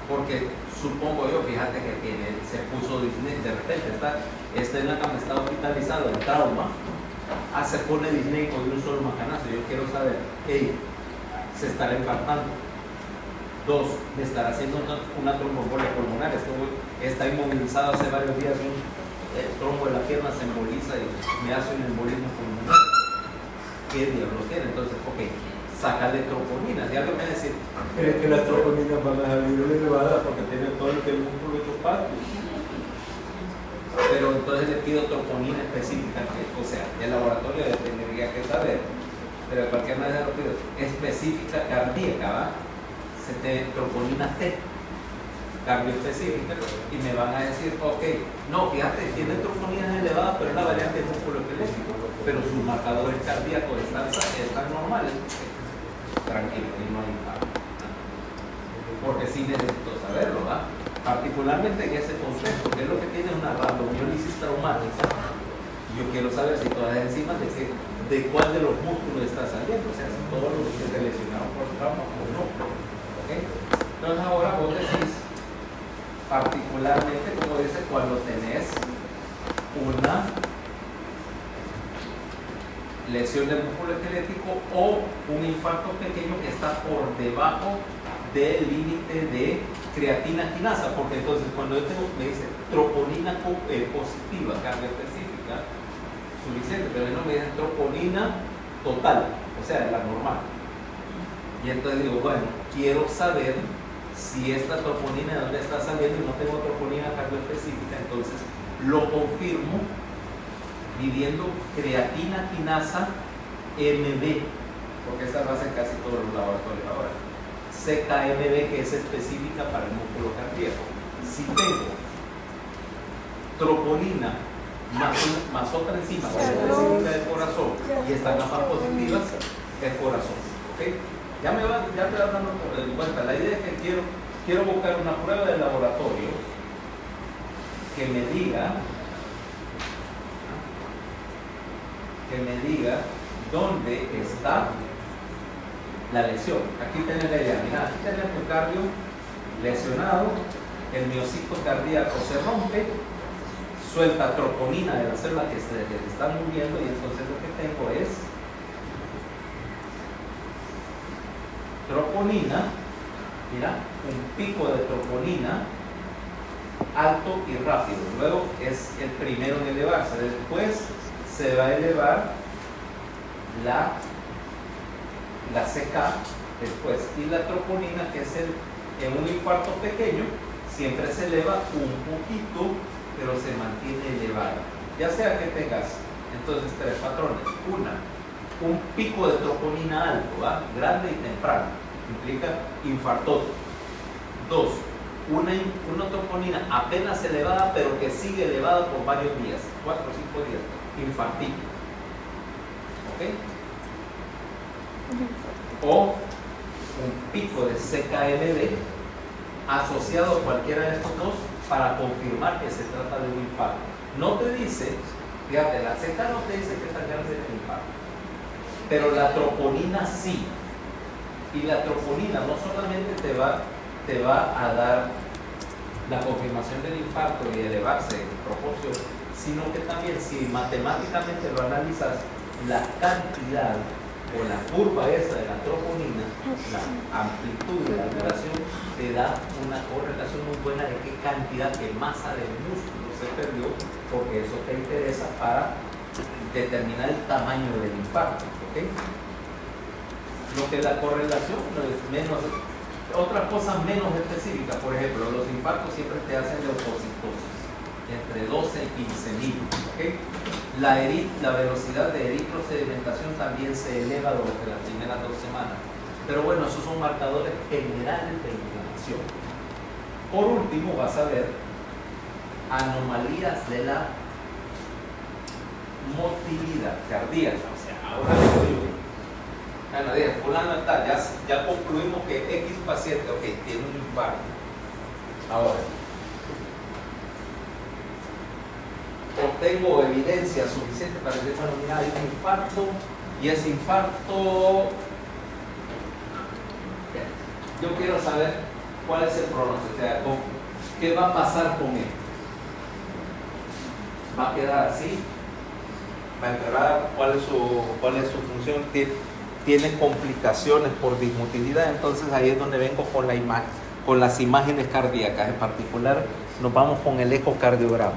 Porque supongo yo, fíjate que se puso Disney, de repente está en la cama, está hospitalizado en trauma, se pone Disney con un solo macanazo. Yo quiero saber, se estará infartando. 2, me estará haciendo una tromboembolia pulmonar. Está inmovilizado hace varios días, un trombo de la pierna se emboliza y me hace un embolismo pulmonar. ¿Qué diablos tiene? Entonces, sácale troponinas. Y alguien me va a decir, ¿crees que las troponinas van a salir elevadas porque tiene todo el músculo hecho patio? Pero entonces le pido troponina específica, o sea, el laboratorio tendría que saber, pero de cualquier manera lo pido, específica cardíaca, ¿va? Troponina T, cambio específica, y me van a decir, no, fíjate, tiene troponinas elevadas, pero es la variante de músculo esquelético, pero sus marcadores cardíacos están normales. Tranquilo, y no hay infarto. Porque sí necesito saberlo, ¿va? Particularmente en ese contexto, que es lo que tiene una rabdomiólisis traumática. Yo quiero saber si todas las enzimas de cuál de los músculos está saliendo, o sea, si todos los que se lesionaron por trauma o no. Entonces ahora vos decís, particularmente, como dice, cuando tenés una lesión del músculo esquelético o un infarto pequeño que está por debajo del límite de creatina quinasa, porque entonces cuando yo me dice troponina positiva, carga específica, suficiente, pero no me dice troponina total, o sea, la normal. Y entonces digo, bueno, quiero saber si esta troponina de dónde está saliendo y no tengo troponina carga específica, entonces lo confirmo midiendo creatina quinasa MB, porque esta va a ser casi todos los laboratorios ahora. CKMB, que es específica para el músculo cardíaco. Si tengo troponina más otra enzima que es específica del corazón y están ambas positivas, es corazón. Ya me va dando cuenta. La idea es que quiero buscar una prueba de laboratorio que me diga dónde está la lesión. Aquí tenés la idea, mira, aquí tenés tu cardio lesionado, el miocito cardíaco se rompe, suelta troponina de la célula que se está muriendo, y entonces lo que tengo es troponina, mira, un pico de troponina alto y rápido. Luego es el primero en elevarse, después se va a elevar la CK después, y la troponina, que es en un infarto pequeño, siempre se eleva un poquito pero se mantiene elevada. Ya sea que tengas entonces tres patrones. Un pico de troponina alto, ¿va? Grande y temprano, implica infartoto. 2, una troponina apenas elevada, pero que sigue elevada por varios días, 4 o 5 días, infartito. ¿Ok? O un pico de CKMB asociado a cualquiera de estos dos para confirmar que se trata de un infarto. No te dice, fíjate, la CK no te dice que tan grande es el infarto, pero la troponina sí. Y la troponina no solamente te va a dar la confirmación del infarto y elevarse en proporción, sino que también si matemáticamente lo analizas, la cantidad o la curva esa de la troponina, la amplitud de la duración, te da una correlación muy buena de qué cantidad de masa del músculo se perdió, porque eso te interesa para determinar el tamaño del infarto. ¿Okay? Lo que la correlación no es menos, otra cosa menos específica, por ejemplo, los infartos siempre te hacen leucocitosis, entre 12 y 15.000. ¿Okay? La velocidad de eritrosedimentación también se eleva durante las primeras 2 semanas. Pero bueno, esos son marcadores generales de inflamación. Por último, vas a ver anomalías de la motilidad cardíaca. O sea, ahora digo yo, bueno, diga, fulano está, ya concluimos que X paciente, ok, tiene un infarto. Ahora, obtengo evidencia suficiente para decir, bueno, mira, hay un infarto, y ese infarto, yo quiero saber cuál es el pronóstico, o sea, qué va a pasar con él. ¿Va a quedar así? ¿Va a empeorar? ¿Cuál es su función? Tiene complicaciones por dismotilidad. Entonces ahí es donde vengo con las imágenes cardíacas. En particular nos vamos con el ecocardiograma.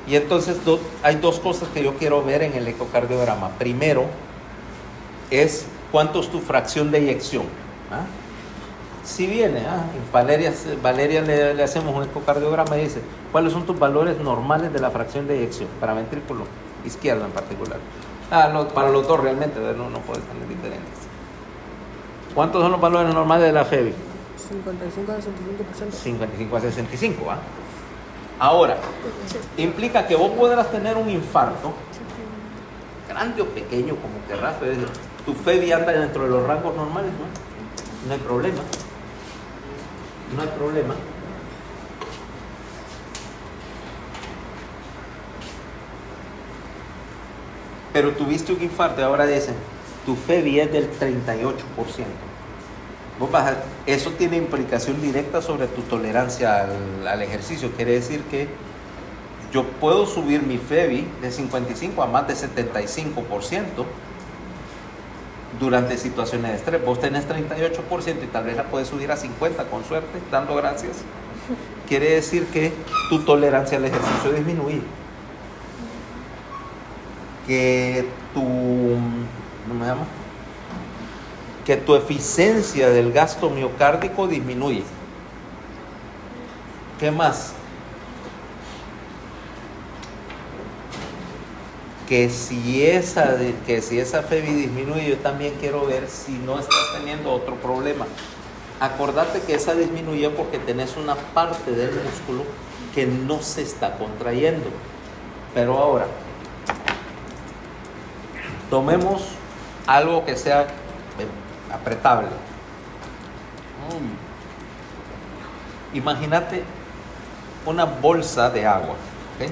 Y entonces hay dos cosas que yo quiero ver en el ecocardiograma. Primero es cuánto es tu fracción de eyección. ¿Ah? Si viene, Valeria le hacemos un ecocardiograma y dice, ¿cuáles son tus valores normales de la fracción de eyección? Para ventrículo izquierdo en particular. Para los dos realmente, no puedes tener diferentes. ¿Cuántos son los valores normales de la FEBI? 55 a 65%. 55 a 65, ¿va? Ahora, implica que vos podrás tener un infarto, grande o pequeño, como querrás, pero tu FEBI anda dentro de los rangos normales, ¿no? No hay problema. No hay problema. Pero tuviste un infarto y ahora dicen, tu FEBI es del 38%. Eso tiene implicación directa sobre tu tolerancia al ejercicio. Quiere decir que yo puedo subir mi FEBI de 55 a más de 75% durante situaciones de estrés. Vos tenés 38% y tal vez la puedes subir a 50% con suerte, dando gracias. Quiere decir que tu tolerancia al ejercicio disminuye. Que tu eficiencia del gasto miocárdico disminuye. ¿Qué más? Que si esa FEBI disminuye, yo también quiero ver si no estás teniendo otro problema. Acordate que esa disminuye porque tenés una parte del músculo que no se está contrayendo. Pero ahora, tomemos algo que sea apretable. Imagínate una bolsa de agua, ¿okay?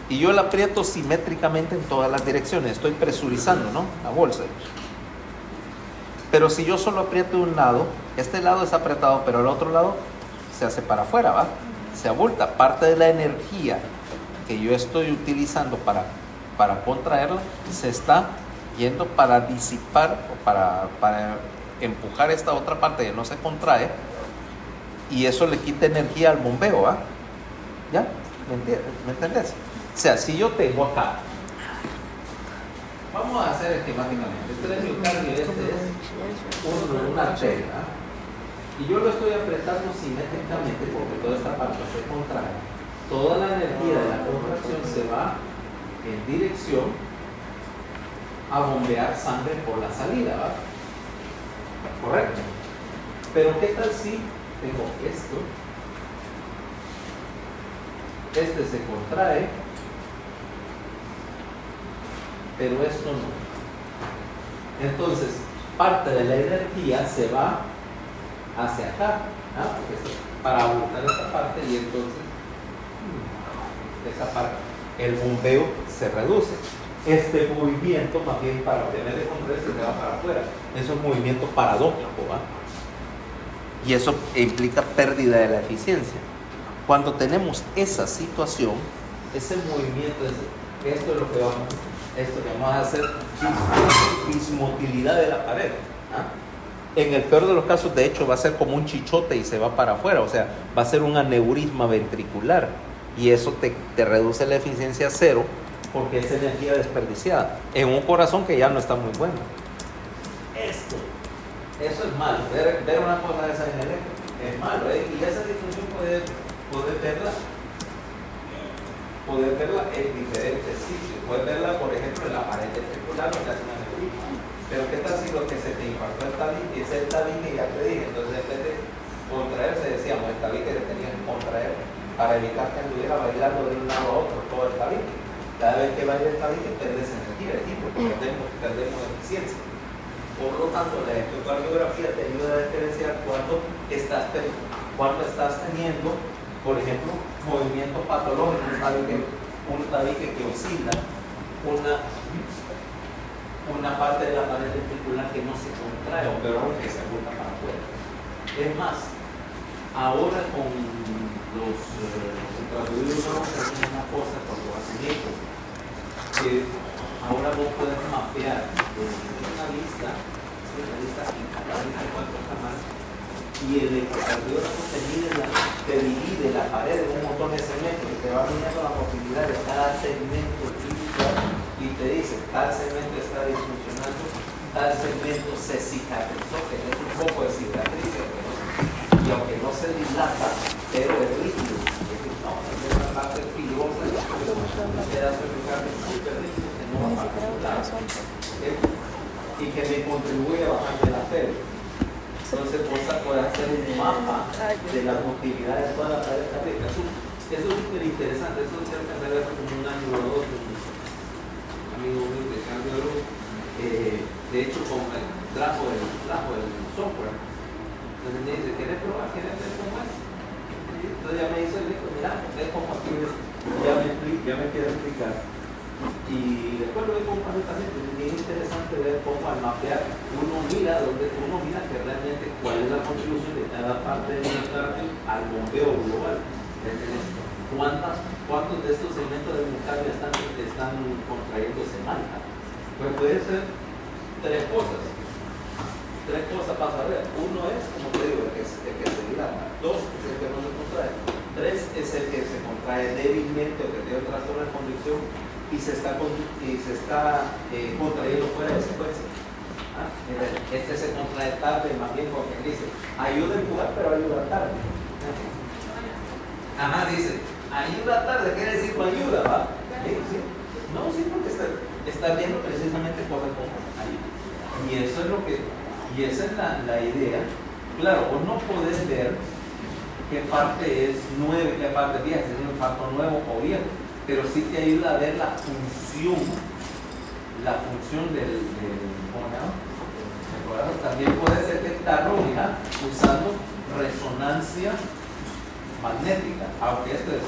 Y yo la aprieto simétricamente en todas las direcciones. Estoy presurizando, ¿no? La bolsa. Pero si yo solo aprieto de un lado, este lado es apretado, pero el otro lado se hace para afuera, ¿va? Se abulta. Parte de la energía que yo estoy utilizando para contraerla se está yendo para disipar o para empujar esta otra parte que no se contrae, y eso le quita energía al bombeo, ¿va? ¿Ya? ¿Me entendés? O sea, si yo tengo acá, vamos a hacer esquemáticamente, este es el miocardio, este es una arteria, y yo lo estoy apretando simétricamente porque toda esta parte se contrae. toda la energía de la contracción se va en dirección a bombear sangre por la salida, ¿va? Correcto. Pero ¿qué tal si tengo esto? Este se contrae, pero esto no. Entonces, parte de la energía se va hacia acá, ¿ah? Porque esto es para abultar esta parte y entonces esa parte, el bombeo se reduce. Este movimiento, más bien para obtener el contrario, se va para afuera. Es un movimiento paradójico, ¿va? Y eso implica pérdida de la eficiencia. Cuando tenemos esa situación, ese movimiento, esto es lo que vamos a hacer, bismotilidad de la pared, ¿ah? En el peor de los casos, de hecho, va a ser como un chichote y se va para afuera, o sea, va a ser un aneurisma ventricular y eso te reduce la eficiencia a cero porque es energía desperdiciada en un corazón que ya no está muy bueno. Eso es malo, ver una cosa de esa en el eco es malo, ¿eh? Y esa disfunción poder verla en diferentes sitios. Puedes verla, por ejemplo, en la pared ventricular donde hace una aneurisma. Pero ¿qué tal si lo que se te infartó el tabique es el tabique? Ya te dije, entonces en vez de contraerse decíamos el tabique le tenías que contraer para evitar que anduviera bailando de un lado a otro todo el tabique. Cada vez que baila el tabique perdes energía, porque perdemos eficiencia. Por lo tanto, la electrocardiografía te ayuda a diferenciar cuando estás teniendo, por ejemplo, movimiento patológico, un tabique que oscila, una parte de la pared ventricular que no se contrae o peor que se abulta para afuera. Es más, ahora con los ultrasonidos vamos a hacer una cosa con los aceleros, que ahora vos puedes mapear una lista en 4 cámaras y el electrocardiógrafo te divide la pared en un montón de segmentos y te va midiendo la movilidad de cada segmento y te dice, tal segmento está disfuncionando, tal segmento se cicatrizó, que es un poco de cicatriz, y aunque no se dilata, pero es rígido, es una parte fibrosa, un pedazo de carne súper rígido que no va a pasar, y que me contribuye a bajar de la febre. Entonces vos puedes hacer un mapa de la motilidad de toda la pared cardíaca. Eso es súper interesante, eso se hace ver como un año o dos. Amigo mío de cardiólogo, de hecho trajo el software. Entonces me dice, ¿quieres probar? ¿Quieres ver cómo es? Entonces ya me hizo el dijo, mira, ve cómo aquí ya me quiere explicar. Y después lo vi con un par de pacientes. Es bien interesante ver cómo al mapear uno mira que realmente cuál es la contribución de cada parte del miocardio al bombeo global. ¿Cuántos de estos segmentos del miocardio están contrayéndose mal? Pues puede ser tres cosas para saber. Uno es, como te digo, el que se dilata. Dos es el que no se contrae. Tres es el que se contrae débilmente o que tiene un trastorno de conducción y se está contrayendo fuera de secuencia. ¿Ah? Este se contrae tarde, más bien porque dice, ayuda a empujar, pero ayuda tarde. Ajá, dice, ayuda tarde, quiere decir no ayuda, ¿va? ¿Sí? No, sí, porque está viendo precisamente por el ayuda. Y esa es la idea. Claro, vos no podés ver qué parte es nueva y qué parte es vieja, si es un infarto nuevo o viejo, pero sí te ayuda a ver la función del ¿cómo se llama? También puedes detectarlo, mira, usando resonancia magnética, aunque esto es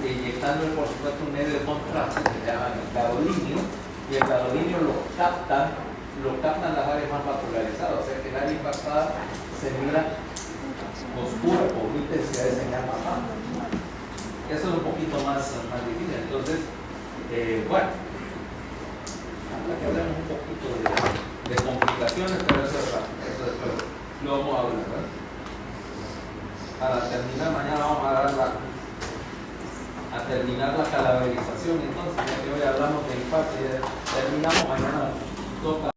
inyectando por supuesto un medio de contraste que se llama el gadolinio, y el gadolinio lo captan las áreas más vascularizadas, o sea que el área impactada se mira oscura con una intensidad de señal más baja. Eso es un poquito más difícil. Entonces, bueno, aquí hablamos un poquito de complicaciones, pero eso después lo vamos a hablar, ¿verdad? Para terminar, mañana vamos a terminar la calaverización. Entonces, ya que hoy hablamos de infarto y terminamos, mañana toca